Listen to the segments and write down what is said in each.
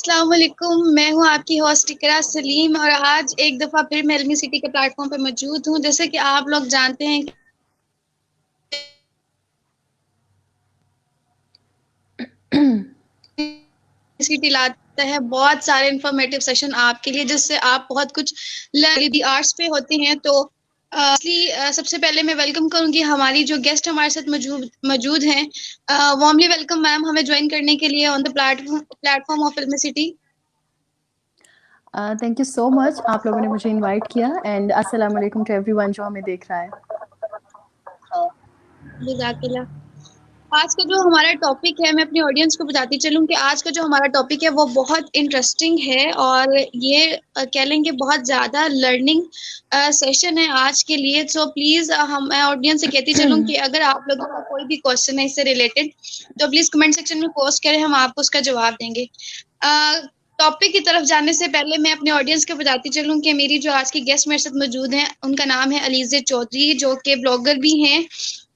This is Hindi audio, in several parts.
अस्सलाम वालेकुम। मैं हूँ आपकी होस्ट इकरा सलीम और आज एक दफ़ा फिर मैं एलमी सिटी के प्लेटफॉर्म पर मौजूद हूँ। जैसे कि आप लोग जानते हैं सिटी लाता है बहुत सारे इंफॉर्मेटिव सेशन आपके लिए, जिससे आप बहुत कुछ लर्न आर्ट्स पे होते हैं। तो सबसे पहले मैं वेलकम करूंगी हमारी जो गेस्ट हमारे साथ मौजूद मौजूद हैं। वार्मली वेलकम मैम, हमें ज्वाइन करने के लिए on the platform of Ilmi city. Thank you so much, आप लोगों ने मुझे इनवाइट किया एंड अस्सलाम वालेकुम टू एवरीवन जो हमें देख रहा है। जज़ाकल्लाह। आज का जो हमारा टॉपिक है, मैं अपनी ऑडियंस को बताती चलूं कि आज का जो हमारा टॉपिक है वो बहुत इंटरेस्टिंग है और ये कह लेंगे बहुत ज़्यादा लर्निंग सेशन है आज के लिए। सो प्लीज़ मैं ऑडियंस से कहती चलूं कि अगर आप लोगों का कोई भी क्वेश्चन है इससे रिलेटेड तो प्लीज़ कमेंट सेक्शन में पोस्ट करें, हम आपको उसका जवाब देंगे। टॉपिक की तरफ जाने से पहले मैं अपने ऑडियंस को बताती चलूं कि मेरी जो आज की गेस्ट मेरे साथ मौजूद हैं उनका नाम है अलीज़ा चौधरी, जो कि ब्लॉगर भी हैं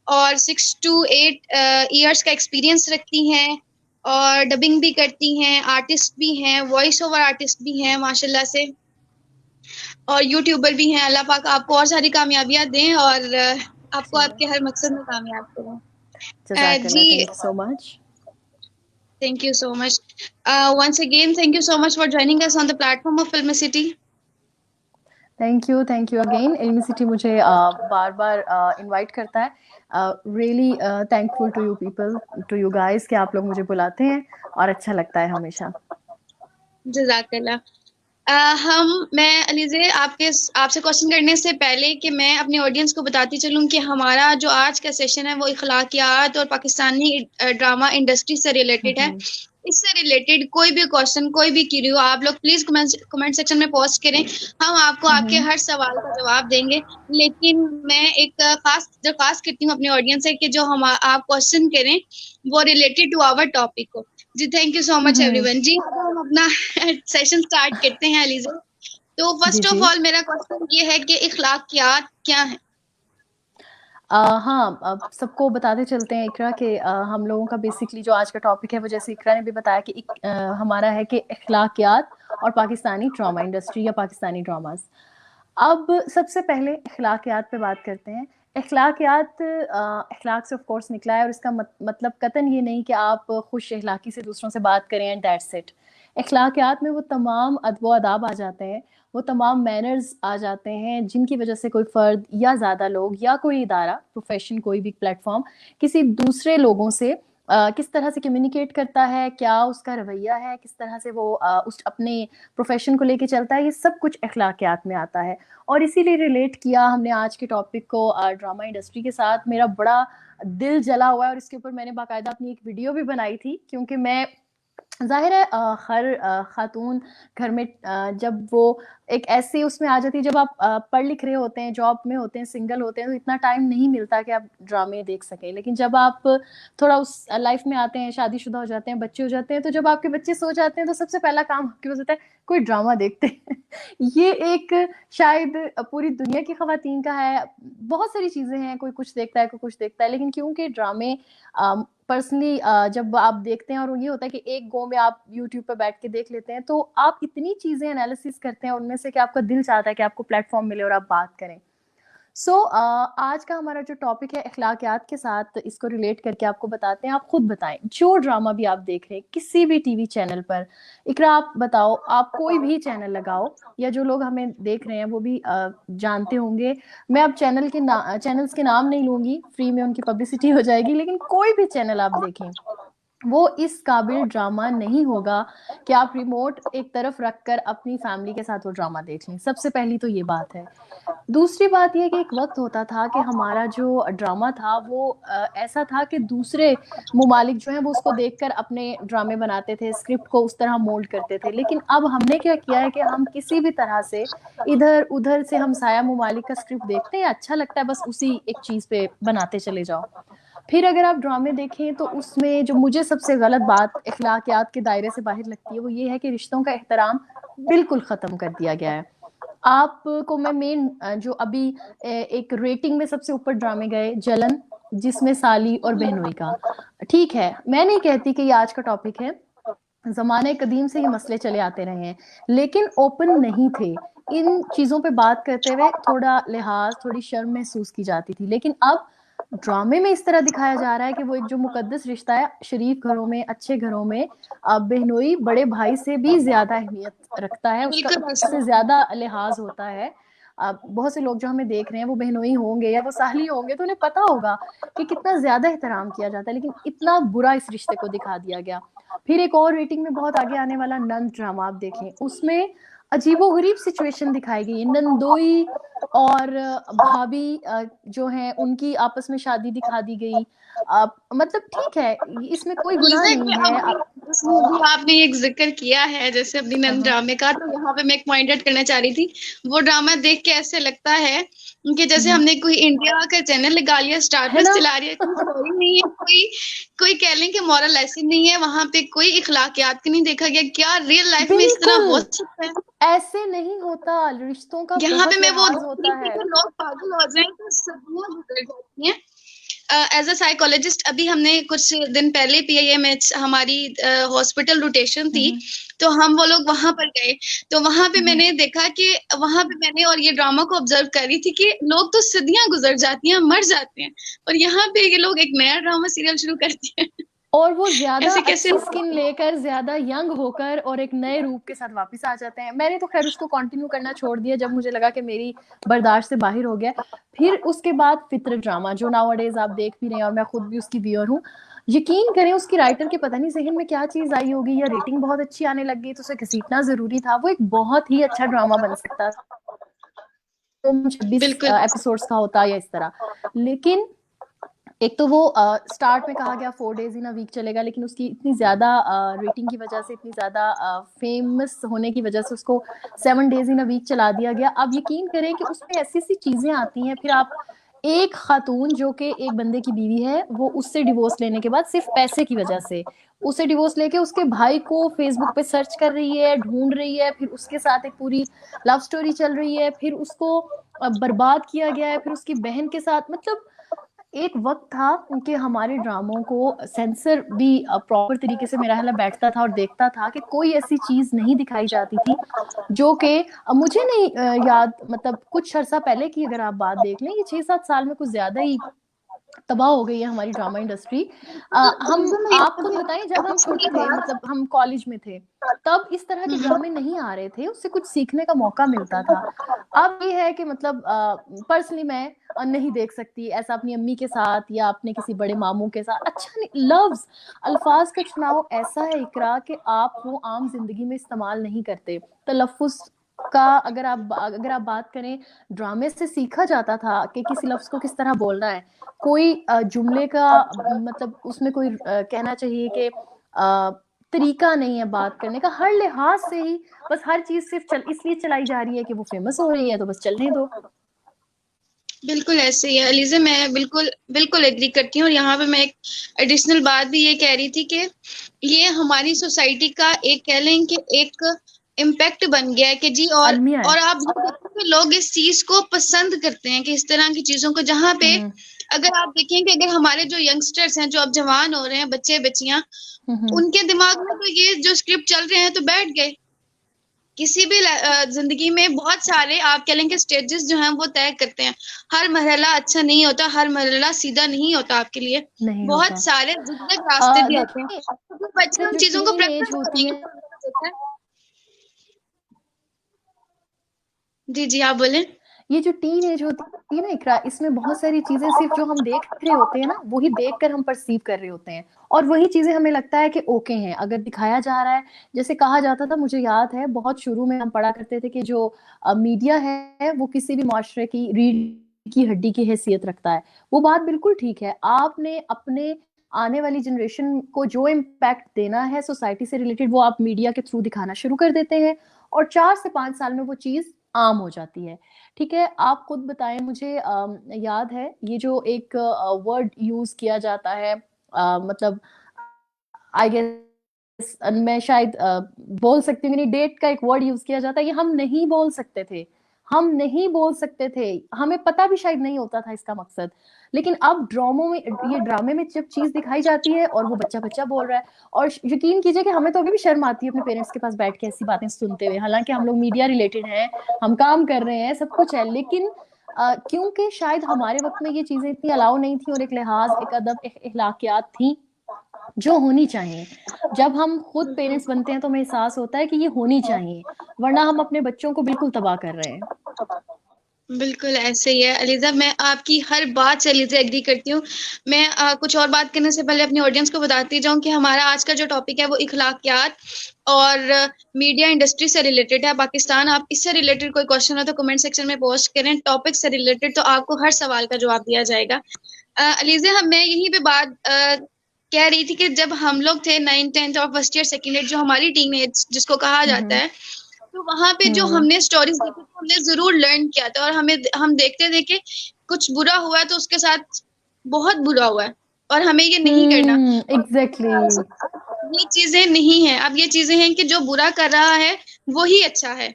और 6 to 8 ईयर्स का एक्सपीरियंस रखती हैं और डबिंग भी करती हैं, आर्टिस्ट भी हैं, वॉइस ओवर आर्टिस्ट भी हैं माशाल्लाह से, और यूट्यूबर भी हैं। अल्लाह पाक आपको और सारी कामयाबियां दें और आपको आपके हर मकसद में कामयाब करें। जज़ाकल्लाह, जी, thank you so much. Thank you so much. Once again thank you so much for joining us on the platform of film city. Thank you again. Ilmi city मुझे बार बार इनवाइट करता है। Really thankful to you people, to you guys कि आप लोग मुझे बुलाते हैं और अच्छा लगता है हमेशा। जज़ाकल्लाह। मैं अलीज़े आपसे क्वेश्चन करने से पहले कि मैं अपने ऑडियंस को बताती चलूं कि हमारा जो आज का सेशन है वो इखलाकियात और पाकिस्तानी ड्रामा इंडस्ट्री से रिलेटेड है। इससे रिलेटेड कोई भी क्वेश्चन, कोई भी क्यूरी हो, आप लोग प्लीज कमेंट सेक्शन में पोस्ट करें, हम आपको आपके हर सवाल का जवाब देंगे। लेकिन मैं एक खास दरख्वास्त करती हूँ अपने ऑडियंस से कि जो हम आप क्वेश्चन करें वो रिलेटेड टू आवर टॉपिक हो। जी, thank you so much everyone. जी, अब हम अपना सेशन स्टार्ट करते हैं अलीज़ा। तो जी फर्स्ट ऑफ जी। ऑल मेरा क्वेश्चन ये है कि इखलाकियात क्या है? हाँ, अब सबको बताते चलते हैं इकरा कि हम लोगों का बेसिकली जो आज का टॉपिक है वो जैसे इकरा ने भी बताया कि हमारा है कि अखलाकियात और पाकिस्तानी ड्रामा इंडस्ट्री या पाकिस्तानी ड्रामास। अब सबसे पहले अखलाकियात पे बात करते हैं। अखलाकियात अखलाक से ऑफ कोर्स निकला है और इसका मतलब कतन ये नहीं कि आप खुश अखलाकी से दूसरों से बात करें एंड दैट्स इट। अखलाकियात में वो तमाम अदब आदाब आ जाते हैं, वो तमाम मैनर्स आ जाते हैं जिनकी वजह से कोई फ़र्द या ज़्यादा लोग या कोई इदारा, प्रोफेशन, कोई भी प्लेटफॉर्म किसी दूसरे लोगों से किस तरह से कम्युनिकेट करता है, क्या उसका रवैया है, किस तरह से वो उस अपने प्रोफेशन को लेके चलता है, ये सब कुछ अखलाकियात में आता है। और इसीलिए रिलेट किया हमने आज के टॉपिक को ड्रामा इंडस्ट्री के साथ। मेरा बड़ा दिल जला हुआ है और इसके ऊपर मैंने बाकायदा अपनी एक वीडियो भी बनाई थी, क्योंकि मैं ज़ाहिर है हर खातून घर में जब वो एक ऐसे उसमें आ जाती है, जब आप पढ़ लिख रहे होते हैं, जॉब में होते हैं, सिंगल होते हैं, तो इतना टाइम नहीं मिलता कि आप ड्रामे देख सकें। लेकिन जब आप थोड़ा उस लाइफ में आते हैं, शादीशुदा हो जाते हैं, बच्चे हो जाते हैं, तो जब आपके बच्चे सो जाते हैं तो सबसे पहला काम आपके पास होता है कोई ड्रामा देखते हैं। ये एक शायद पूरी दुनिया की ख़वातीन का है। बहुत सारी चीज़ें हैं, कोई कुछ देखता है, कोई कुछ देखता है, लेकिन क्योंकि ड्रामे पर्सनली जब आप देखते हैं और ये होता है कि एक गो में आप यूट्यूब पे बैठ के देख लेते हैं, तो आप इतनी चीज़ें एनालिसिस करते हैं उनमें से कि आपका दिल चाहता है कि आपको प्लेटफॉर्म मिले और आप बात करें। आज का हमारा जो टॉपिक है अखलाकियात के साथ इसको रिलेट करके आपको बताते हैं। आप खुद बताएं, जो ड्रामा भी आप देख रहे हैं किसी भी टीवी चैनल पर, इकरा आप बताओ, आप कोई भी चैनल लगाओ, या जो लोग हमें देख रहे हैं वो भी जानते होंगे। मैं अब चैनल्स के नाम नहीं लूंगी, फ्री में उनकी पब्लिसिटी हो जाएगी, लेकिन कोई भी चैनल आप देखें वो इस काबिल ड्रामा नहीं होगा कि आप रिमोट एक तरफ रखकर अपनी फैमिली के साथ वो ड्रामा देख लें। सबसे पहली तो ये बात है। दूसरी बात ये कि एक वक्त होता था कि हमारा जो ड्रामा था वो ऐसा था कि दूसरे मुमालिक जो हैं वो उसको देखकर अपने ड्रामे बनाते थे, स्क्रिप्ट को उस तरह मोल्ड करते थे। लेकिन अब हमने क्या किया है कि हम किसी भी तरह से इधर उधर से हमसाया मुमालिक का स्क्रिप्ट देखते हैं, अच्छा लगता है, बस उसी एक चीज़ पे बनाते चले जाओ। फिर अगर आप ड्रामे देखें तो उसमें जो मुझे सबसे गलत बात अखलाकियात के दायरे से बाहर लगती है वो ये है कि रिश्तों का एहतराम बिल्कुल ख़त्म कर दिया गया है। आपको मैं मेन जो अभी एक रेटिंग में सबसे ऊपर ड्रामे गए, जलन, जिसमें साली और बहनोई का, ठीक है, मैं नहीं कहती कि ये आज का टॉपिक है, ज़माने कदीम से ये मसले चले आते रहे हैं, लेकिन ओपन नहीं थे। इन चीज़ों पे बात करते हुए थोड़ा लिहाज़, थोड़ी शर्म महसूस की जाती थी। लेकिन अब ड्रामे में इस तरह दिखाया जा रहा है कि वो एक जो मुक़द्दस रिश्ता है, शरीफ घरों में, अच्छे घरों में बहनोई बड़े भाई से भी ज़्यादा अहमियत रखता है, उसका बिल्कुल ऐसा उससे ज़्यादा लिहाज़ होता है। बहुत से लोग जो हमें देख रहे हैं, वो बहनोई होंगे या वो साहली होंगे, तो उन्हें पता होगा कि कितना ज़्यादा एहतराम किया जाता है, लेकिन इतना बुरा इस रिश्ते को दिखा दिया गया। फिर एक और रेटिंग में बहुत आगे आने वाला नंद ड्रामा आप देखें, उसमें अजीबो-गरीब सिचुएशन दिखाई गई है। नंदोई और भाभी जो हैं उनकी आपस में शादी दिखा दी गई। मतलब ठीक है, इसमें कोई गुनाह नहीं है। इसमें भी आपने एक जिक्र किया है जैसे अपनी हाँ, नंद हाँ। ड्रामे का, तो यहाँ पे मैं एक पॉइंट आउट करना चाह रही थी। वो ड्रामा देख के ऐसे लगता है कि जैसे हमने कोई इंडिया का चैनल लगा लिया, स्टार है प्लस ना? चला रही है, कोई स्टोरी नहीं है, कोई कोई कह लें कि मॉरल लेसन नहीं है, वहां पे कोई इखलाकियात नहीं देखा गया। क्या रियल लाइफ में इस तरह हो बिल्कुल, सकता है? ऐसे नहीं होता, रिश्तों का यहाँ पे बहुत मैं वो लिहाज़ देख रही होता थी है। कि लोग पागल हो जाएं तो सदियां गुजर जाती हैं। एज अ साइकोलॉजिस्ट अभी हमने कुछ दिन पहले पीआईएमएच हमारी हॉस्पिटल रोटेशन हुँ, थी, हुँ। तो हम वो लोग वहां पर गए। तो वहां पे हुँ, हुँ। मैंने देखा कि वहां पे मैंने और ये ड्रामा को ऑब्जर्व कर रही थी कि लोग तो सदियां गुजर जाती हैं, मर जाते हैं, और यहाँ पे ये लोग एक नया ड्रामा सीरियल शुरू करती हैं। और वो ज़्यादा ऐसे कैसे अच्छी हो स्किन सकता है? लेकर, ज़्यादा यंग होकर और एक नए रूप के साथ वापस आ जाते हैं। मैंने तो ख़ैर उसको कंटिन्यू करना छोड़ दिया जब मुझे लगा कि मेरी बर्दाश्त से बाहर हो गया। फिर उसके बाद फ़ित्र ड्रामा जो नाउअडेज़ आप देख भी रहे हैं और मैं खुद भी उसकी व्यूअर हूँ। यकीन करें उसकी राइटर के पता नहीं ज़हन में क्या चीज़ आई होगी या रेटिंग बहुत अच्छी आने लग गई तो उसे घसीटना ज़रूरी था। वो एक बहुत ही अच्छा ड्रामा बन सकता तो 26 बिल्कुल। एपिसोड्स का होता या इस तरह। लेकिन एक तो वो स्टार्ट में कहा गया 4 डेज़ इन अ वीक चलेगा, लेकिन उसकी इतनी ज़्यादा रेटिंग की वजह से, इतनी ज़्यादा फेमस होने की वजह से उसको 7 डेज़ इन अ वीक चला दिया गया। अब यकीन करें कि उसमें ऐसी-ऐसी चीज़ें आती हैं, फिर आप एक खातून जो कि एक बंदे की बीवी है, वो उससे डिवोर्स लेने के बाद सिर्फ़ पैसे की वजह से, उसे डिवोर्स लेके उसके भाई को फ़ेसबुक पे सर्च कर रही है, ढूँढ रही है, फिर उसके साथ एक पूरी लव स्टोरी चल रही है, फिर उसको बर्बाद किया गया है, फिर उसकी बहन के साथ मतलब एक वक़्त था कि हमारे ड्रामों को सेंसर भी प्रॉपर तरीके से मेरा ख़्याल है बैठता था और देखता था कि कोई ऐसी चीज़ नहीं दिखाई जाती थी, जो कि मुझे नहीं याद मतलब कुछ अरसा पहले की अगर आप बात देख लें, ये 6-7 साल में कुछ ज़्यादा ही तबाह हो गई है हमारी ड्रामा इंडस्ट्री। हम रीजन मैं आप यहाँ खुद पे बताएँ जब हम छोटे अपनी थे बात मतलब हम कॉलेज में थे, तब इस तरह के ड्रामे नहीं आ रहे थे, उससे कुछ सीखने का मौका मिलता था। अब ये है कि मतलब पर्सनली मैं नहीं देख सकती ऐसा अपनी अम्मी के साथ या अपने किसी बड़े मामू के साथ। अच्छा नहीं लफ्ज़, अल्फ़ाज़ का चुनाव ऐसा है इकरा कि आप वो आम ज़िंदगी में इस्तेमाल नहीं करते। तलफ़्फ़ुज़ का अगर आप बात करें, ड्रामे से सीखा जाता था कि किसी लफ्ज़ को किस तरह बोलना है। कोई जुमले का मतलब उसमें कोई कहना चाहिए कि तरीका नहीं है बात करने का, हर लिहाज से ही बस हर चीज़ सिर्फ़ इसलिए चलाई जा रही है कि वो फ़ेमस हो रही है, तो बस चलने दो। बिल्कुल ऐसे ही है अलीज़ा, मैं बिल्कुल बिल्कुल एग्री करती हूँ। और यहाँ पे मैं एक एडिशनल बात भी ये कह रही थी कि ये हमारी सोसाइटी का एक कह लें कि एक इम्पैक्ट बन गया है कि जी। अलमिया है। और आप ये देखो कि लोग इस चीज को पसंद करते हैं कि इस तरह की चीजों को, जहाँ पे हुँ, अगर आप देखें कि अगर हमारे जो यंगस्टर्स हैं जो अब जवान हो रहे हैं, बच्चे बच्चियां, हुँ, हुँ। उनके दिमाग में तो ये जो स्क्रिप्ट चल रहे हैं तो बैठ गए। किसी भी जिंदगी में बहुत सारे आप कह लें कि स्टेजेस जो हैं वो तय करते हैं। हर मरहला अच्छा नहीं होता, हर मरहला सीधा नहीं होता आपके लिए। नहीं बहुत होता। सारे जिगजग रास्ते भी आते हैं, देखिए, तो बच्चे ये उन जो चीजों को टीन प्रेफर एज होती करने है की। जी जी, आप बोलें। ये जो टीन एज होती है ना इकरा, इसमें बहुत सारी चीज़ें सिर्फ़ जो हम देख रहे होते हैं ना, वही देखकर हम परसीव कर रहे होते हैं और वही चीज़ें हमें लगता है कि ओके हैं। अगर दिखाया जा रहा है, जैसे कहा जाता था मुझे याद है बहुत शुरू में हम पढ़ा करते थे कि जो मीडिया है वो किसी भी माशरे की रीढ़ की हड्डी की हैसियत रखता है। वो बात बिल्कुल ठीक है। आपने अपने आने वाली जनरेशन को जो इम्पैक्ट देना है सोसाइटी से रिलेटेड वो आप मीडिया के थ्रू दिखाना शुरू कर देते हैं और 4 से 5 साल में वो चीज़ आम हो जाती है। ठीक है, आप खुद बताएँ मुझे याद है ये जो एक वर्ड यूज़ किया जाता है मतलब आई गेस मैं शायद बोल सकती हूँ कि नहीं डेट का एक वर्ड यूज़ किया जाता है, ये हम नहीं बोल सकते थे। हम नहीं बोल सकते थे, हमें पता भी शायद नहीं होता था इसका मकसद। लेकिन अब ड्रामों में, ये ड्रामे में जब चीज दिखाई जाती है और वो बच्चा बच्चा बोल रहा है, और यकीन कीजिए कि हमें तो अभी भी शर्म आती है अपने पेरेंट्स के पास बैठ के ऐसी बातें सुनते हुए, हालांकि हम लोग मीडिया रिलेटेड हैं, हम काम कर रहे हैं, सब कुछ है, लेकिन क्योंकि शायद हमारे वक्त में ये चीजें इतनी अलाउ नहीं थी, और एक लिहाज, एक अदब, एक इखलाकियात थी जो होनी चाहिए। जब हम खुद पेरेंट्स बनते हैं तो हमें एहसास होता है कि ये होनी चाहिए, वरना हम अपने बच्चों को बिल्कुल तबाह कर रहे हैं। बिल्कुल ऐसे ही है अलीजा, मैं आपकी हर बात से अलीजा एग्री करती हूँ। मैं कुछ और बात करने से पहले अपनी ऑडियंस को बताती जाऊँ कि हमारा आज का जो टॉपिक है वो इखलाकियात और मीडिया इंडस्ट्री से रिलेटेड है पाकिस्तान। आप इससे रिलेटेड कोई क्वेश्चन हो तो कमेंट सेक्शन में पोस्ट करें, टॉपिक से रिलेटेड, तो आपको हर सवाल का जवाब दिया जाएगा। अलीजा, मैं यहीं पे बात कह रही थी कि जब हम लोग थे 9th 10th और फर्स्ट ईयर सेकेंड ईयर, जो हमारी टीन एज जिसको कहा जाता है, तो वहां पे जो हमने स्टोरीज देखी थी हमने जरूर लर्न किया था, और हम देखते थे कि कुछ बुरा हुआ है तो उसके साथ बहुत बुरा हुआ है और हमें ये नहीं करना। एग्जैक्टली। ये चीजें नहीं है, अब ये चीजें हैं कि जो बुरा कर रहा है वो ही अच्छा है,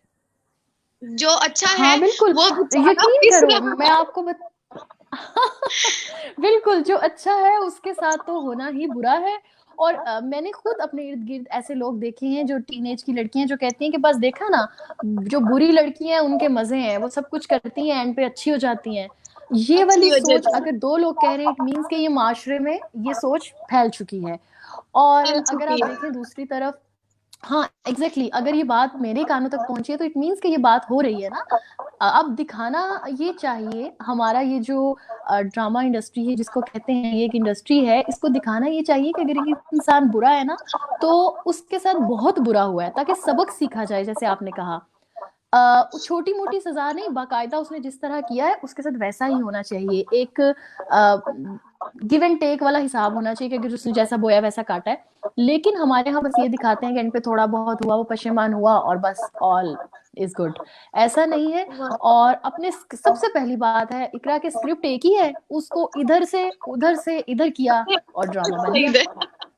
जो अच्छा है हाँ बिल्कुल, वो बेचारा यकीन पिस करो, रहा मैं है। आपको बिल्कुल, जो अच्छा है उसके साथ तो होना ही बुरा है। और मैंने खुद अपने इर्द गिर्द ऐसे लोग देखे हैं, जो टीनेज की लड़कियां जो कहती हैं कि बस देखा ना, जो बुरी लड़कियां हैं उनके मजे हैं, वो सब कुछ करती हैं एंड पे अच्छी हो जाती हैं। ये अच्छी वाली हो सोच जाती है, अगर दो लोग कह रहे हैं, इट मीन्स कि ये माशरे में ये सोच फैल चुकी है। और फैल अगर चुकी आप है। देखें दूसरी तरफ, हाँ एग्जैक्टली, अगर ये बात मेरे कानों तक पहुंची है तो इट मीन्स कि ये बात हो रही है ना। अब दिखाना ये चाहिए, हमारा ये जो ड्रामा इंडस्ट्री है जिसको कहते हैं, ये एक इंडस्ट्री है, इसको दिखाना ये चाहिए कि अगर एक इंसान बुरा है ना, तो उसके साथ बहुत बुरा हुआ है, ताकि सबक सीखा जाए, जैसे आपने कहा। छोटी मोटी सजा नहीं, बाकायदा उसने जिस तरह किया है उसके साथ वैसा ही होना चाहिए। एक गिव एंड टेक वाला हिसाब होना चाहिए कि अगर उसने जैसा बोया वैसा काटा है। लेकिन हमारे यहाँ बस ये दिखाते हैं कि एंड पे थोड़ा बहुत हुआ, वो पशेमान हुआ और बस ऑल इज गुड। ऐसा नहीं है। और अपने सबसे पहली बात है, इकरा के स्क्रिप्ट एक ही है, उसको इधर से उधर से इधर किया और ड्रामा बन सही गया। है।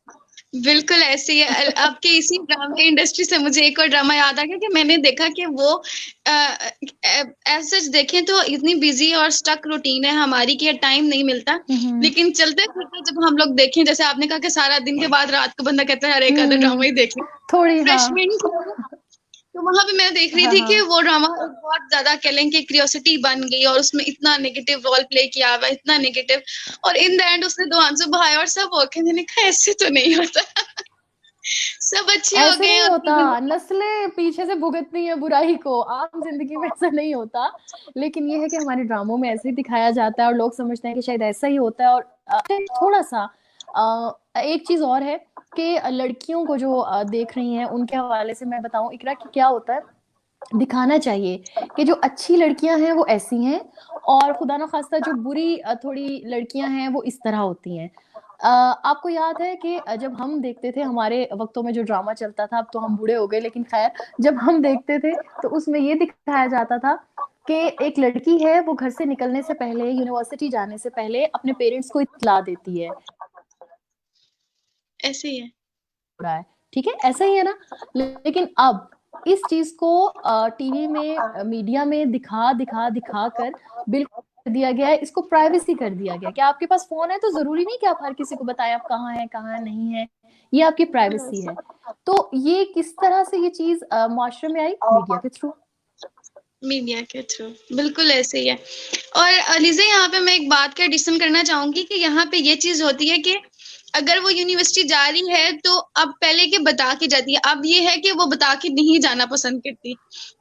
बिल्कुल ऐसे ही है। आपके इसी ड्रामा इंडस्ट्री से मुझे एक और ड्रामा याद आ गया कि मैंने देखा कि वो ऐसे देखें तो इतनी बिजी और स्टक रूटीन है हमारी कि टाइम नहीं मिलता। लेकिन चलते फिरते जब हम लोग देखें, जैसे आपने कहा कि सारा दिन के बाद रात को बंदा कहता है अरे एक आधा ड्रामा ही देख लें, थोड़ी, हाँ रिफ्रेशमेंट। तो वहां पे मैं देख रही हाँ थी कि हाँ। वो ड्रामा बहुत ज्यादा कह लें कि क्यूरियोसिटी बन गई, और उसमें इतना नेगेटिव रोल प्ले किया हुआ, इतना नेगेटिव, और इन द एंड उसने दो आंसू बहाए और सब ओके। मैंने कहा ऐसे तो नहीं होता। सब अच्छे हो ऐसे गए नहीं और होता, नस्लें पीछे से भुगतनी है बुराई को, आम जिंदगी में ऐसा नहीं होता। लेकिन ये है कि हमारे ड्रामों में ऐसे ही दिखाया जाता है और लोग समझते हैं कि शायद ऐसा ही होता है। और थोड़ा सा एक चीज और है कि लड़कियों को जो देख रही हैं उनके हवाले से मैं बताऊं इकरा कि क्या होता है, दिखाना चाहिए कि जो अच्छी लड़कियां हैं वो ऐसी हैं, और खुदा ना खास्ता जो बुरी थोड़ी लड़कियां हैं वो इस तरह होती हैं। आपको याद है कि जब हम देखते थे, हमारे वक्तों में जो ड्रामा चलता था, अब तो हम बूढ़े हो गए, लेकिन खैर जब हम देखते थे तो उसमें ये दिखाया जाता था कि एक लड़की है, वो घर से निकलने से पहले, यूनिवर्सिटी जाने से पहले अपने पेरेंट्स को इत्तला देती है ऐसे ही है। रहा है। ठीक है, ऐसा ही है ना। लेकिन अब इस चीज को टीवी में, मीडिया में दिखा दिखा दिखा कर बिल्कुल कर दिया गया है, इसको प्राइवेसी कर दिया गया कि आपके पास फोन है तो जरूरी नहीं कि आप हर किसी को बताएं आप कहाँ हैं कहाँ नहीं है, ये आपकी प्राइवेसी है। तो ये किस तरह से ये चीज मुआशरे में आई, मीडिया के थ्रू। मीडिया के थ्रू, बिल्कुल ऐसे ही है। और अलीजा, यहाँ पे मैं एक बात का एडिशन करना चाहूंगी कि यहाँ पे ये चीज होती है कि अगर वो यूनिवर्सिटी जा रही है तो अब पहले के बता के जाती है, अब ये है कि वो बता के नहीं जाना पसंद करती,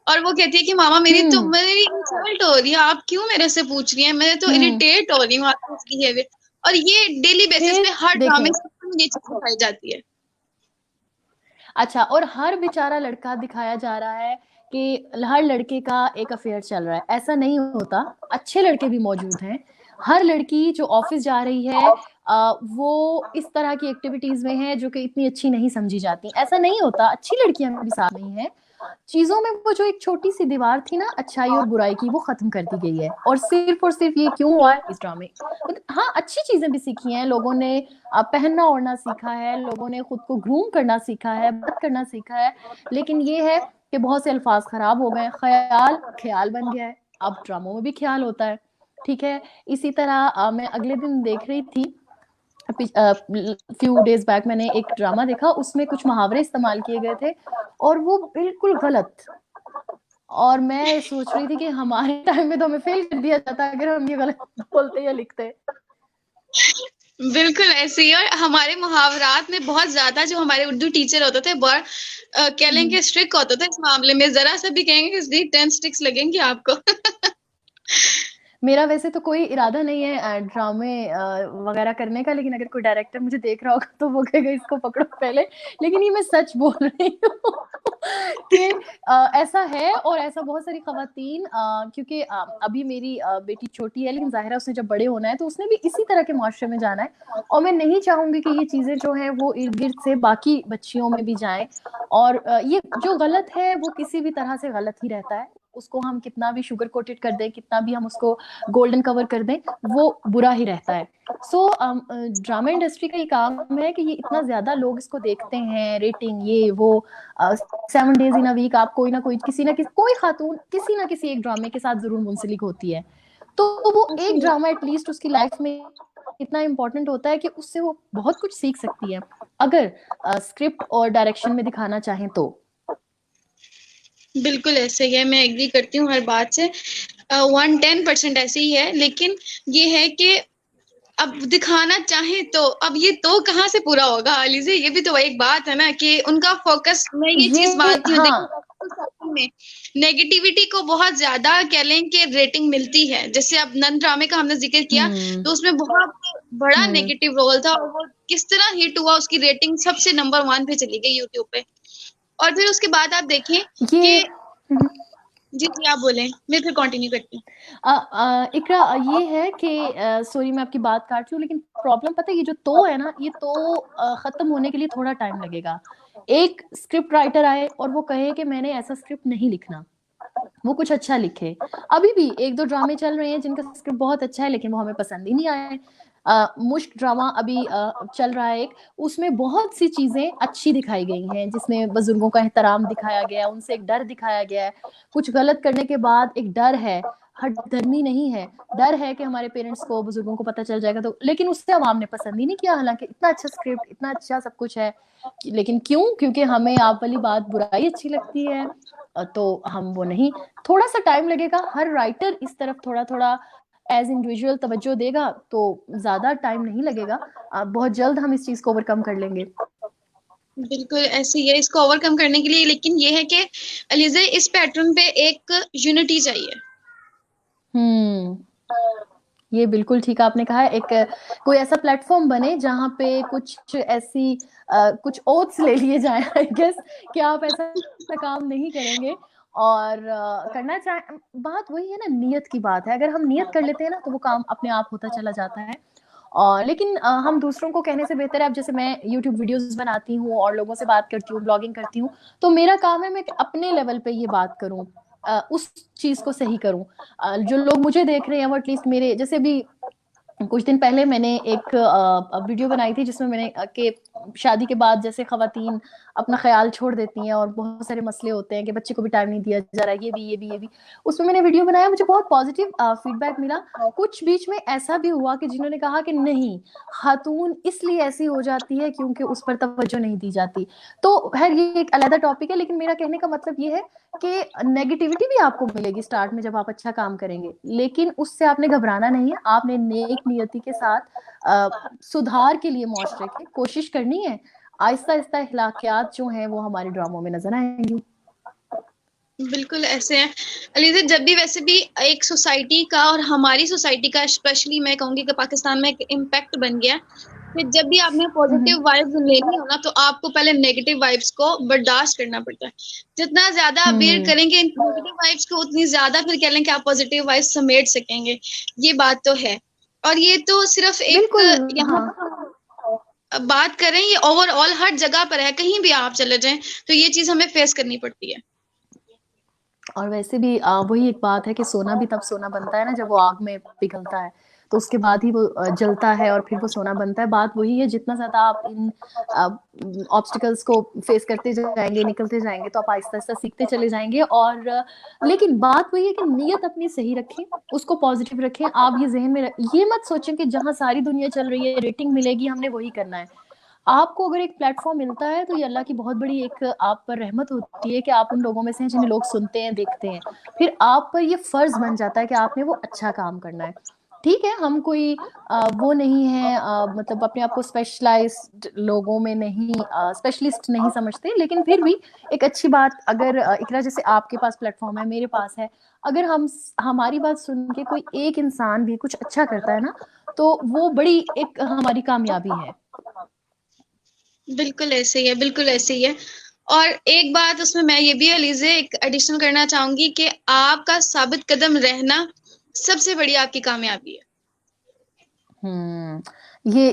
और वो कहती है कि मामा मेरी इंसल्ट हो रही है, आप क्यों मेरे से पूछ रही हैं, मैं तो इरिटेट हो रही हूँ आपके बिहेवियर। और ये डेली बेसिस फिर पे हर ड्रामे देखें, में ये चीज दिखाई जाती है। अच्छा, और हर बेचारा लड़का दिखाया जा रहा है कि हर लड़के का एक अफेयर चल रहा है, ऐसा नहीं होता। अच्छे लड़के भी मौजूद हैं। हर लड़की जो ऑफिस जा रही है वो इस तरह की एक्टिविटीज में है जो कि इतनी अच्छी नहीं समझी जाती, ऐसा नहीं होता। अच्छी लड़कियां भी साथ नहीं है। चीजों में वो जो एक छोटी सी दीवार थी ना अच्छाई और बुराई की, वो खत्म कर दी गई है। और सिर्फ ये क्यों हुआ है इस ड्रामे, हाँ अच्छी चीजें भी सीखी हैं लोगों ने, पहनना ओढ़ना सीखा है लोगों ने, खुद को ग्रूम करना सीखा है, बात करना सीखा है। लेकिन ये है कि बहुत से अल्फाज खराब हो गए, ख्याल ख्याल बन गया है, अब ड्रामों में भी ख्याल होता है, ठीक है। इसी तरह मैं अगले दिन देख रही थी, फ्यू डेज बैक मैंने एक ड्रामा देखा, उसमें कुछ मुहावरे इस्तेमाल किए गए थे और वो बिल्कुल गलत, और मैं सोच रही थी कि हमारे टाइम में तो हमें फेल कर दिया जाता अगर हम ये गलत बोलते या लिखते। बिल्कुल ऐसे ही। और हमारे मुहावरात में बहुत ज्यादा जो हमारे उर्दू टीचर होते थे बहुत कह लेंगे स्ट्रिक्ट होते थे इस मामले में, जरा सा भी कहेंगे कि 10 स्टिक्स लगेंगी आपको। मेरा वैसे तो कोई इरादा नहीं है ड्रामे वगैरह करने का, लेकिन अगर कोई डायरेक्टर मुझे देख रहा होगा तो वो कहेगा इसको पकड़ो पहले। लेकिन ये मैं सच बोल रही हूँ कि ऐसा है, और ऐसा बहुत सारी खवातीन, क्योंकि अभी मेरी बेटी छोटी है, लेकिन जाहिर है उसने जब बड़े होना है तो उसने भी इसी तरह के मुआशरे में जाना है, और मैं नहीं चाहूंगी कि ये चीजें जो है वो इर्द गिर्द से बाकी बच्चियों में भी जाएं। और ये जो गलत है वो किसी भी तरह से गलत ही रहता है, उसको हम कितना भी शुगर कोटेड कर दें, कितना भी हम उसको गोल्डन कवर कर दें, वो बुरा ही रहता है। सो ड्रामा इंडस्ट्री का ये काम है कि ये इतना ज्यादा लोग इसको देखते हैं, रेटिंग ये वो, 7 days इन अ वीक आप कोई ना कोई, किसी ना किसी, कोई खातून किसी ना किसी एक ड्रामे के साथ जरूर मुंसलिक होती है, तो वो एक ड्रामा एटलीस्ट उसकी लाइफ में इतना इम्पोर्टेंट होता है कि उससे वो बहुत कुछ सीख सकती है, अगर स्क्रिप्ट और डायरेक्शन में दिखाना चाहें तो। बिल्कुल ऐसे ही है, मैं एग्री करती हूँ हर बात से। 110% ऐसे ही है, लेकिन ये है कि अब दिखाना चाहे तो अब ये तो कहाँ से पूरा होगा अलीज़े, ये भी तो एक बात है ना कि उनका फोकस, मैं ये चीज मानती हूँ। हाँ, देखो में नेगेटिविटी को बहुत ज्यादा कह लें कि रेटिंग मिलती है। जैसे अब नन ड्रामे का हमने जिक्र किया तो उसमें बहुत बड़ा नेगेटिव रोल था, और वो किस तरह हिट हुआ, उसकी रेटिंग सबसे नंबर 1 पे चली गई यूट्यूब पे। और फिर उसके बाद आप देखें ये कि जी जी आप बोलें, मैं फिर कंटिन्यू करती हूँ। इकरा, ये है कि सॉरी मैं आपकी बात काट रही हूँ, लेकिन प्रॉब्लम पता है, ये जो तो है ना, ये तो खत्म होने के लिए थोड़ा टाइम लगेगा। एक स्क्रिप्ट राइटर आए और वो कहे कि मैंने ऐसा स्क्रिप्ट नहीं लिखना, वो कुछ अच्छा लिखे। अभी भी 1-2 ड्रामे चल रहे हैं जिनका स्क्रिप्ट बहुत अच्छा है, लेकिन वो हमें पसंद ही नहीं आए। मुश्क ड्रामा अभी चल रहा है एक, उसमें बहुत सी चीजें अच्छी दिखाई गई हैं, जिसमें बुजुर्गों का एहतराम दिखाया गया है, उनसे एक डर दिखाया गया है, कुछ गलत करने के बाद एक डर है, हट धर्मी नहीं है, डर है कि हमारे पेरेंट्स को, बुजुर्गों को पता चल जाएगा तो। लेकिन उससे अवाम ने पसंद ही नहीं किया, हालांकि इतना अच्छा स्क्रिप्ट, इतना अच्छा सब कुछ है, लेकिन क्यों? क्योंकि हमें आप वाली बात बुराई अच्छी लगती है, तो हम वो नहीं। थोड़ा सा टाइम लगेगा, हर राइटर इस तरफ थोड़ा थोड़ा एज इंडिविजुअल तवज्जो देगा तो ज्यादा टाइम नहीं लगेगा, बहुत जल्द हम इस चीज को ओवरकम कर लेंगे। बिल्कुल ऐसे ही है, इसको ओवरकम करने के लिए लेकिन ये है कि अलीज़े इस पैटर्न पे एक यूनिटी चाहिए। ये बिल्कुल ठीक आपने कहा है, एक कोई ऐसा प्लेटफॉर्म बने जहाँ पे कुछ ऐसी कुछ ओथ्स ले लिए जाए आई गेस, कि आप ऐसा काम नहीं करेंगे, और करना चाहे, बात वही है ना, नियत की बात है, अगर हम नियत कर लेते हैं ना तो वो काम अपने आप होता चला जाता है। और लेकिन हम दूसरों को कहने से बेहतर है, अब जैसे मैं यूट्यूब वीडियोस बनाती हूँ और लोगों से बात करती हूँ, ब्लॉगिंग करती हूँ, तो मेरा काम है मैं अपने लेवल पे ये बात करूँ, उस चीज को सही करूँ। जो लोग मुझे देख रहे हैं वो एटलीस्ट मेरे जैसे भी, कुछ दिन पहले मैंने एक वीडियो बनाई थी जिसमें मैंने कि शादी के बाद जैसे खवातीन अपना ख्याल छोड़ देती हैं और बहुत सारे मसले होते हैं कि बच्चे को भी टाइम नहीं दिया जा रहा है, ये भी उसमें मैंने वीडियो बनाया, मुझे बहुत पॉजिटिव फीडबैक मिला। कुछ बीच में ऐसा भी हुआ कि जिन्होंने कहा कि नहीं, खातून इसलिए ऐसी हो जाती है क्योंकि उस पर तवज्जो नहीं दी जाती। तो खैर ये एक अलग टॉपिक है, लेकिन मेरा कहने का मतलब ये है कि नेगेटिविटी भी आपको मिलेगी स्टार्ट में जब आप अच्छा काम करेंगे, लेकिन उससे आपने घबराना नहीं है, आपने नेक नियति के साथ सुधार के लिए मुआशरे की कोशिश करनी है। आहिस्ता आहिस्ता अखलाकियात जो हैं वो हमारे ड्रामों में नजर आएंगी। बिल्कुल ऐसे है अलीज़ा, जब भी वैसे भी एक सोसाइटी का और हमारी सोसाइटी का स्पेशली मैं कहूँगी कि पाकिस्तान में एक इम्पैक्ट बन गया कि जब भी आपने पॉजिटिव वाइब्स लेनी हो ना तो आपको पहले नेगेटिव वाइब्स को बर्दाश्त करना पड़ता है। जितना ज्यादा आप बेयर करेंगे नेगेटिव वाइब्स को, उतनी ज्यादा फिर कह लें कि आप पॉजिटिव वाइब्स समेट सकेंगे। ये बात तो है। और ये तो सिर्फ एक यहाँ बात करें, ये ओवरऑल हर जगह पर है, कहीं भी आप चले जाएं तो ये चीज हमें फेस करनी पड़ती है। और वैसे भी वही एक बात है कि सोना भी तब सोना बनता है ना जब वो आग में पिघलता है, तो उसके बाद ही वो जलता है और फिर वो सोना बनता है। बात वही है, जितना ज़्यादा आप इन ऑब्स्टिकल्स को फेस करते जाएंगे, निकलते जाएंगे, तो आप आहिस्ता आहिस्ता सीखते चले जाएंगे। और लेकिन बात वही है कि नीयत अपनी सही रखें, उसको पॉजिटिव रखें। आप ये जहन में ये मत सोचें कि जहाँ सारी दुनिया चल रही है, रेटिंग मिलेगी, हमने वही करना है। आपको अगर एक प्लेटफॉर्म मिलता है तो ये अल्लाह की बहुत बड़ी एक आप पर रहमत होती है कि आप उन लोगों में से हैं जिन्हें लोग सुनते हैं, देखते हैं। फिर आप पर ये फर्ज बन जाता है कि आपने वो अच्छा काम करना है। ठीक है, हम कोई वो नहीं है, मतलब अपने आप को स्पेशलाइज्ड लोगों में नहीं, स्पेशलिस्ट नहीं समझते, लेकिन फिर भी एक अच्छी बात, अगर इकरा जैसे आपके पास प्लेटफॉर्म है, मेरे पास है, अगर हम हमारी बात सुन के कोई एक इंसान भी कुछ अच्छा करता है ना, तो वो बड़ी एक हमारी कामयाबी है। बिल्कुल ऐसे ही है, बिल्कुल ऐसे ही है। और एक बात उसमें मैं ये भी अलीज़े एक एडिशन करना चाहूंगी कि आपका साबित कदम रहना सबसे बड़ी आपकी कामयाबी है।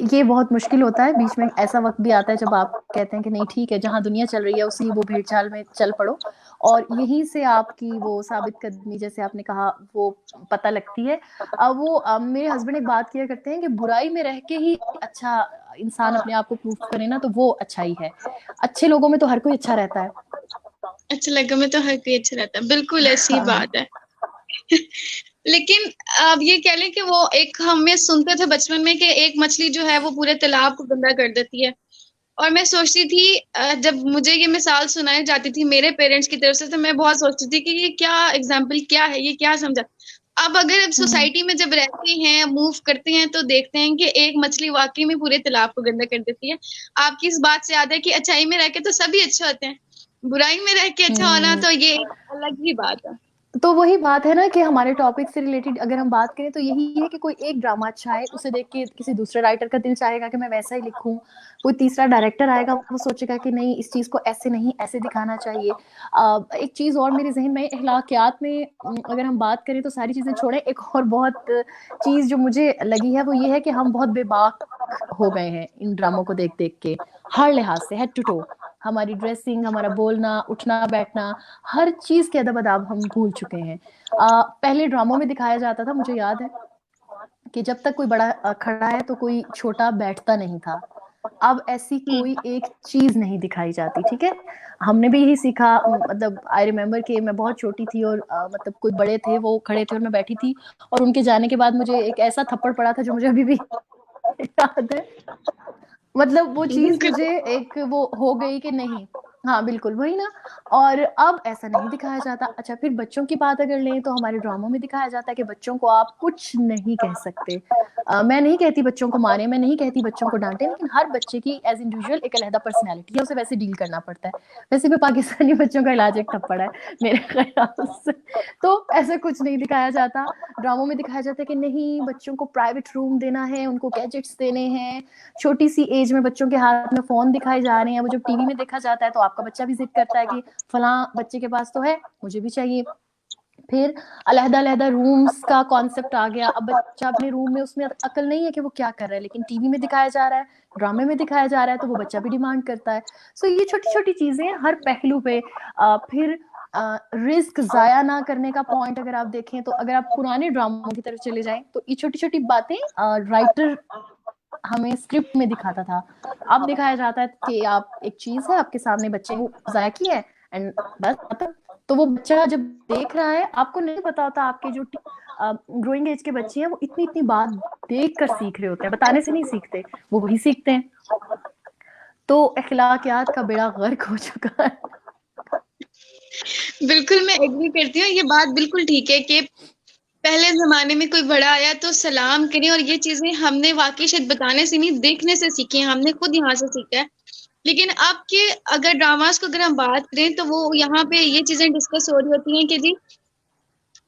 ये बहुत मुश्किल होता है। बीच में ऐसा वक्त भी आता है जब आप कहते हैं कि नहीं ठीक है, जहाँ दुनिया चल रही है उसी वो भीड़ चाल में चल पड़ो, और यहीं से आपकी वो साबित कदमी, जैसे आपने कहा, वो पता लगती है। मेरे हस्बैंड एक बात किया करते हैं कि बुराई में रह के ही अच्छा इंसान अपने आप को प्रूव करे ना, तो वो अच्छाई है। अच्छे लोगों में तो हर कोई अच्छा रहता है। अच्छे लोगों में तो हर कोई अच्छा रहता है, बिल्कुल ऐसी हाँ। बात है। लेकिन अब ये कह लें कि वो एक हमें सुनते थे बचपन में कि एक मछली जो है वो पूरे तालाब को गंदा कर देती है। और मैं सोचती थी जब मुझे ये मिसाल सुनाई जाती थी मेरे पेरेंट्स की तरफ से, तो मैं बहुत सोचती थी कि ये क्या एग्जाम्पल, क्या है ये, क्या समझा। अब अगर अब सोसाइटी में जब रहते हैं, मूव करते हैं, तो देखते हैं कि एक मछली वाकई में पूरे तालाब को गंदा कर देती है। आपकी इस बात से याद है कि अच्छाई में रह के तो सभी अच्छे होते हैं, बुराई में रह के अच्छा होना तो ये एक अलग ही बात है। तो वही बात है ना कि हमारे टॉपिक से रिलेटेड अगर हम बात करें तो यही है कि कोई एक ड्रामा अच्छा है, उसे देख के किसी दूसरे राइटर का दिल चाहेगा कि मैं वैसा ही लिखूं। कोई तीसरा डायरेक्टर आएगा, वो सोचेगा कि नहीं, इस चीज को ऐसे नहीं, ऐसे दिखाना चाहिए। एक चीज और मेरे जहन में, अखलाकियात में अगर हम बात करें तो सारी चीजें छोड़े, एक और बहुत चीज जो मुझे लगी है वो ये है कि हम बहुत बेबाक हो गए हैं इन ड्रामों को देख देख के, हर लिहाज से, हेड टू टो। हमारी ड्रेसिंग, हमारा बोलना, उठना बैठना, हर चीज के अदब अदाब हम भूल चुके हैं। पहले ड्रामों में दिखाया जाता था, मुझे याद है कि जब तक कोई बड़ा खड़ा है तो कोई छोटा बैठता नहीं था। अब ऐसी कोई एक चीज नहीं दिखाई जाती। ठीक है, हमने भी यही सीखा। मतलब आई रिमेम्बर कि मैं बहुत छोटी थी और मतलब कोई बड़े थे, वो खड़े थे और मैं बैठी थी, और उनके जाने के बाद मुझे एक ऐसा थप्पड़ पड़ा था जो मुझे अभी भी याद है। मतलब वो चीज बिल्कुल। मुझे एक वो हो गई कि नहीं। हाँ बिल्कुल वही ना। और अब ऐसा नहीं दिखाया जाता। अच्छा, फिर बच्चों की बात अगर लें तो हमारे ड्रामों में दिखाया जाता है कि बच्चों को आप कुछ नहीं कह सकते। मैं नहीं कहती बच्चों को मारे, मैं नहीं कहती बच्चों को डांटे, लेकिन हर बच्चे की एज इंडिविजुअल एक अलहदा पर्सनैलिटी है, उसे वैसे डील करना पड़ता है। वैसे भी पाकिस्तानी बच्चों का इलाज एक थप्पड़ है मेरे ख्याल से। तो ऐसा कुछ नहीं दिखाया जाता। ड्रामों में दिखाया जाता है कि नहीं, बच्चों को प्राइवेट रूम देना है, उनको गैजेट्स देने हैं, छोटी सी एज में बच्चों के हाथ में फोन दिखाए जा रहे हैं। वो जब टीवी में देखा जाता है तो आपका बच्चा भी जिद करता है कि फलां बच्चे के पास तो है, मुझे भी चाहिए। फिर अलहदा अलहदा रूम्स का कॉन्सेप्ट आ गया। अब बच्चा अपने रूम में, उसमें अकल नहीं है कि वो क्या कर रहा है, लेकिन टीवी में दिखाया जा रहा है, ड्रामे में दिखाया जा रहा है, तो वो बच्चा भी डिमांड करता है। सो ये छोटी छोटी चीजें हर पहलू पे। फिर रिस्क जाया ना करने का पॉइंट अगर आप देखें तो, अगर आप पुराने ड्रामों की तरफ चले जाएं तो ये छोटी छोटी बातें राइटर हमें स्क्रिप्ट में दिखाता था। अब दिखाया जाता है कि आप, एक चीज है आपके सामने, बच्चे को जाया किया है एंड बस खत्म। तो वो बच्चा जब देख रहा है, आपको नहीं पता होता आपके जो ग्रोइंग एज के बच्चे हैं वो इतनी इतनी बात देख कर सीख रहे होते हैं, बताने से नहीं सीखते, वो वही सीखते हैं। तो अखलाकियात का बेड़ा गर्क हो चुका है। बिल्कुल मैं एग्री करती हूँ, ये बात बिल्कुल ठीक है कि पहले जमाने में कोई बड़ा आया तो सलाम करें, और ये चीजें हमने वाकई शायद बताने से नहीं, देखने से सीखी हैं, हमने खुद यहाँ से सीखा है। लेकिन अब के अगर ड्रामास को अगर हम बात करें तो वो यहाँ पे ये चीजें डिस्कस हो रही होती हैं कि जी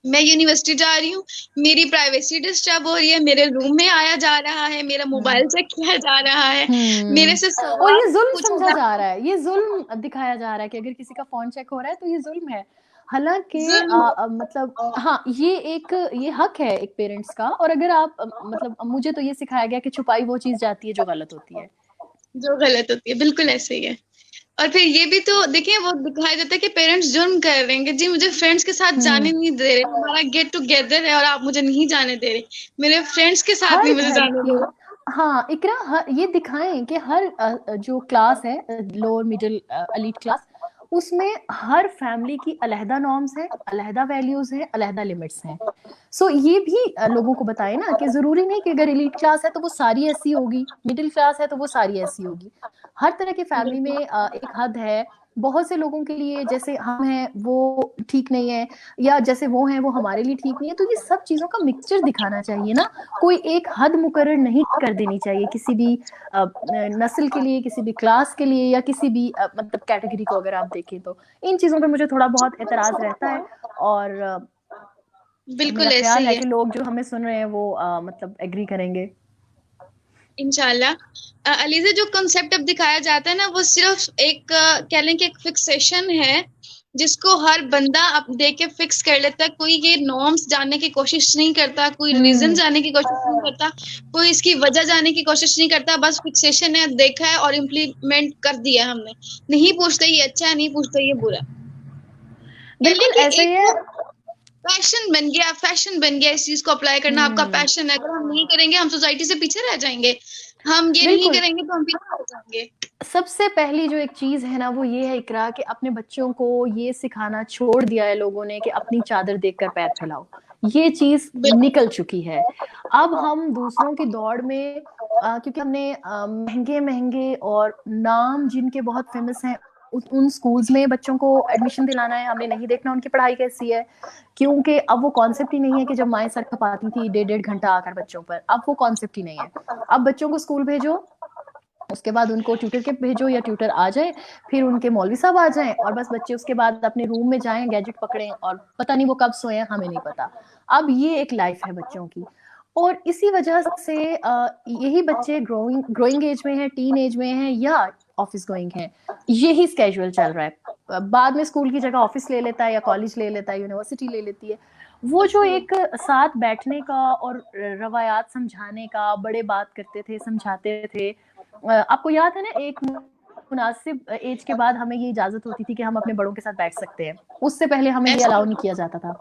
मैं यूनिवर्सिटी जा रही हूँ, मेरी प्राइवेसी डिस्टर्ब हो रही है, मेरे रूम में आया जा रहा है, मेरा मोबाइल चेक किया जा रहा है, मेरे से और सवाल ये जुल्म पूछा समझा जा जा रहा है, ये जुल्म दिखाया जा रहा है कि अगर किसी का फोन चेक हो रहा है तो ये जुल्म है। हालांकि जुल्म। मतलब हाँ, ये हक है एक पेरेंट्स का। और अगर आप मतलब मुझे तो ये सिखाया गया कि छुपाई वो चीज जाती है जो गलत होती है। जो गलत होती है, बिल्कुल ऐसे ही है। और फिर ये भी तो देखिए, वो दिखाया जाता है कि पेरेंट्स जुर्म कर रहे हैं कि जी मुझे फ्रेंड्स के साथ जाने नहीं दे रहे, हमारा गेट टुगेदर है और आप मुझे नहीं जाने दे रहे, मेरे फ्रेंड्स के साथ नहीं हर मुझे घर जाने की, दे रहे। हाँ इकरा, ये दिखाएं कि हर जो क्लास है, लोअर मिडिल एलीट क्लास, उसमें हर फैमिली की अलहदा नॉर्म्स है, अलहदा वैल्यूज है, अलहदा लिमिट्स हैं। सो ये भी लोगों को बताएं ना कि जरूरी नहीं कि अगर एलीट क्लास है तो वो सारी ऐसी होगी, मिडिल क्लास है तो वो सारी ऐसी होगी। हर तरह की फैमिली में एक हद है। बहुत से लोगों के लिए जैसे हम हैं वो ठीक नहीं है, या जैसे वो हैं वो हमारे लिए ठीक नहीं है, तो ये सब चीजों का मिक्सचर दिखाना चाहिए ना। कोई एक हद मुकर्रर नहीं कर देनी चाहिए किसी भी नस्ल के लिए, किसी भी क्लास के लिए, या किसी भी मतलब कैटेगरी को अगर आप देखें तो। इन चीजों पे मुझे थोड़ा बहुत एतराज रहता है, और मेरा बिल्कुल ऐसे ख्याल ही है है। कि लोग जो हमें सुन रहे हैं वो मतलब एग्री करेंगे। इंशाल्लाह। अलीज़ा, जो कंसेप्ट अब दिखाया जाता है ना, वो सिर्फ एक कह लें कि एक फिक्सेशन है, जिसको हर बंदा अब देख के फिक्स कर लेता है। कोई ये नॉर्म्स जानने की कोशिश नहीं करता, कोई रीजन जानने की कोशिश नहीं करता, कोई इसकी वजह जानने की कोशिश नहीं करता। बस फिक्सेशन है, देखा है और इम्प्लीमेंट कर दिया है हमने। नहीं पूछते ये अच्छा है, नहीं पूछते ये बुरा है। कह लें बिल्कुल कि ऐसे ही है। एक पैशन बन गया, फैशन बन गया इस चीज को अप्लाई करना। आपका पैशन है, अगर हम नहीं करेंगे हम सोसाइटी से पीछे रह जाएंगे। हम ये नहीं बिल्कुल। करेंगे तो हम पीछे रह जाएंगे। सबसे पहली जो एक चीज है ना वो ये है इकरा, कि अपने बच्चों को ये सिखाना छोड़ दिया है लोगों ने कि अपनी चादर देखकर पैर फैलाओ। ये चीज बिल्कुल। निकल चुकी है। अब हम दूसरों की दौड़ में क्योंकि हमने महंगे महंगे और नाम जिनके बहुत फेमस हैं उन स्कूल्स में बच्चों को एडमिशन दिलाना है, हमने नहीं देखना उनकी पढ़ाई कैसी है। क्योंकि अब वो कॉन्सेप्ट ही नहीं है कि जब माएं सर खपाती थी 1.5 घंटा आकर बच्चों पर, अब वो कॉन्सेप्ट ही नहीं है। अब बच्चों को स्कूल भेजो, उसके बाद उनको ट्यूटर के भेजो या ट्यूटर आ जाए, फिर उनके मौलवी साहब आ जाएं, और बस बच्चे उसके बाद अपने रूम में जाएं, गैजेट पकड़ें, और पता नहीं वो कब सोए, हमें नहीं पता। अब ये एक लाइफ है बच्चों की, और इसी वजह से यही बच्चे ग्रोइंग एज में है, टीन एज में है, या ऑफिस गोइंग है, यही स्केजुअल चल रहा है। बाद में स्कूल की जगह ऑफिस ले लेता है, या कॉलेज ले लेता है, यूनिवर्सिटी ले लेती है। वो जो एक साथ बैठने का और रवायात समझाने का, बड़े बात करते थे, समझाते थे। आपको याद है ना, एक मुनासिब एज के बाद हमें ये इजाजत होती थी कि हम अपने बड़ों के साथ बैठ सकते हैं, उससे पहले हमें ये ऐसे अलाउ नहीं किया जाता था।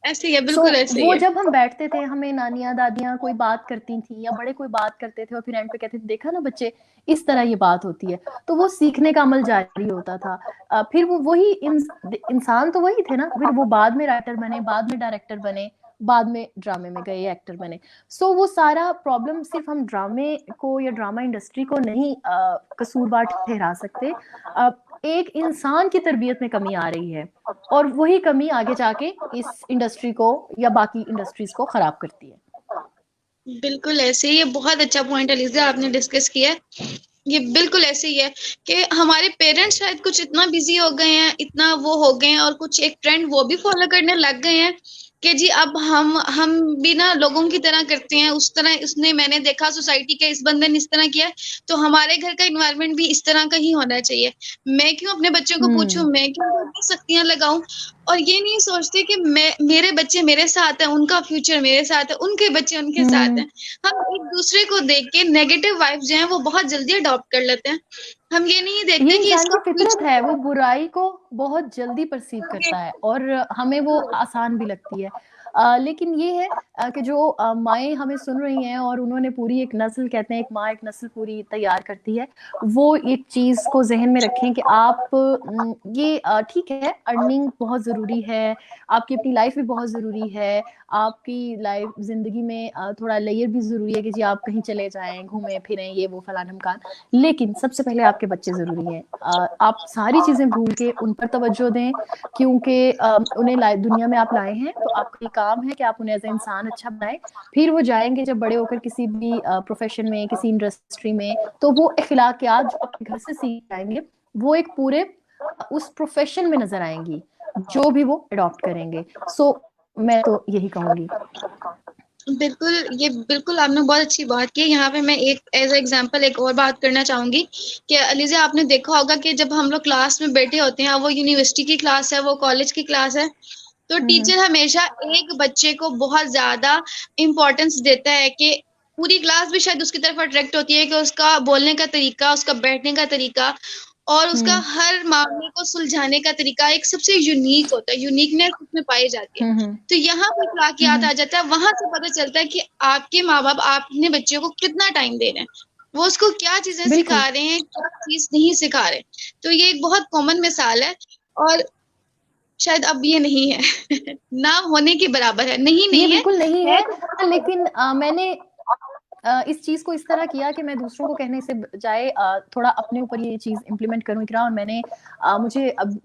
ऐसे ही है, सो बिल्कुल ऐसे ही वो है। जब हम बैठते थे, हमें नानियां दादियां कोई बात करती थी, या बड़े कोई बात करते थे, और फिर एंड पे कहते थे देखा ना बच्चे, इस तरह ये बात होती है। तो वो सीखने का अमल जारी होता था। फिर वो वही इंसान तो वही थे ना, फिर वो बाद में राइटर बने, बाद में डायरेक्टर बने, बाद में ड्रामे में गए, एक्टर बने। सो वो सारा प्रॉब्लम सिर्फ हम ड्रामे को या ड्रामा इंडस्ट्री को नहीं कसूरवार ठहरा सकते। एक इंसान की तरबियत में कमी आ रही है, और वही कमी आगे जाके इस इंडस्ट्री को या बाकी इंडस्ट्रीज को खराब करती है। बिल्कुल ऐसे ही, ये बहुत अच्छा पॉइंट अलीज़ा आपने डिस्कस किया है। ये बिल्कुल ऐसे ही है कि हमारे पेरेंट्स शायद कुछ इतना बिजी हो गए हैं, इतना वो हो गए हैं, और कुछ एक ट्रेंड वो भी फॉलो करने लग गए हैं कि जी अब हम भी ना लोगों की तरह करते हैं, उस तरह उसने मैंने देखा सोसाइटी के इस बंदे ने इस तरह किया, तो हमारे घर का इन्वायरमेंट भी इस तरह का ही होना चाहिए। मैं क्यों अपने बच्चों को पूछूं, मैं क्यों उनकी सख्तियां लगाऊं? और ये नहीं सोचते कि मेरे बच्चे मेरे साथ हैं, उनका फ्यूचर मेरे साथ है, उनके बच्चे उनके साथ हैं। हम एक दूसरे को देख के नेगेटिव वाइब्स जो हैं वो बहुत जल्दी अडॉप्ट कर लेते हैं। हम ये नहीं ये देखते कि इंसान की इसका फितरत है, वो फ्यूचर बुराई को बहुत जल्दी परसीव आगे। करता है, और हमें वो आसान भी लगती है। लेकिन ये है कि जो माएँ हमें सुन रही हैं, और उन्होंने पूरी एक नस्ल, कहते हैं एक माँ एक नस्ल पूरी तैयार करती है, वो एक चीज को जहन में रखें कि आप ये ठीक है, अर्निंग बहुत जरूरी है, आपकी अपनी लाइफ भी बहुत जरूरी है, आपकी लाइफ जिंदगी में थोड़ा लेयर भी जरूरी है कि जी आप कहीं चले जाएं, घूमें फिरें, ये वो फलान ढमकान, लेकिन सबसे पहले आपके बच्चे जरूरी हैं। आप सारी चीजें भूल के उन पर तवज्जो दें, क्योंकि उन्हें दुनिया में आप लाए हैं, तो आपका ये काम है कि आप उन्हें एज ए इंसान अच्छा बनाएं। फिर वो जाएंगे जब बड़े होकर किसी भी प्रोफेशन में, किसी इंडस्ट्री में, तो वो अखलाकियात जो अपने घर से सीख आएंगे, वो एक पूरे उस प्रोफेशन में नजर आएंगी जो भी वो अडॉप्ट करेंगे। सो मैं तो यही कहूंगी। बिल्कुल, ये बिल्कुल आपने बहुत अच्छी बात की। यहाँ पे मैं एक एज एग्जांपल एक और बात करना चाहूंगी कि अलीज़ा, आपने देखा होगा कि जब हम लोग क्लास में बैठे होते हैं, वो यूनिवर्सिटी की क्लास है, वो कॉलेज की क्लास है, तो टीचर हमेशा एक बच्चे को बहुत ज्यादा इम्पोर्टेंस देता है कि पूरी क्लास भी शायद उसकी तरफ अट्रैक्ट होती है कि उसका बोलने का तरीका, उसका बैठने का तरीका, और उसका हम्म हर मामले को सुलझाने का तरीका एक सबसे यूनिक होता है, यूनिकनेस उसमें पाई जाती है। हम्म तो यहाँ पे अखलाकियात हम्म आ जाता है, वहां से पता चलता है कि आपके माँ बाप अपने बच्चों को कितना टाइम दे रहे हैं, वो उसको क्या चीजें बिल्कुल। सिखा रहे हैं, क्या चीज नहीं सिखा रहे। तो ये एक बहुत कॉमन मिसाल है, और शायद अब ये नहीं है ना होने के बराबर है, नहीं ये नहीं है, बिल्कुल नहीं है है, तो लेकिन मैंने इस चीज को इस तरह किया कि मैं दूसरों को कहने से बजाय थोड़ा अपने ऊपर ये चीज इम्प्लीमेंट करूं इकरा। और मैंने मुझे अब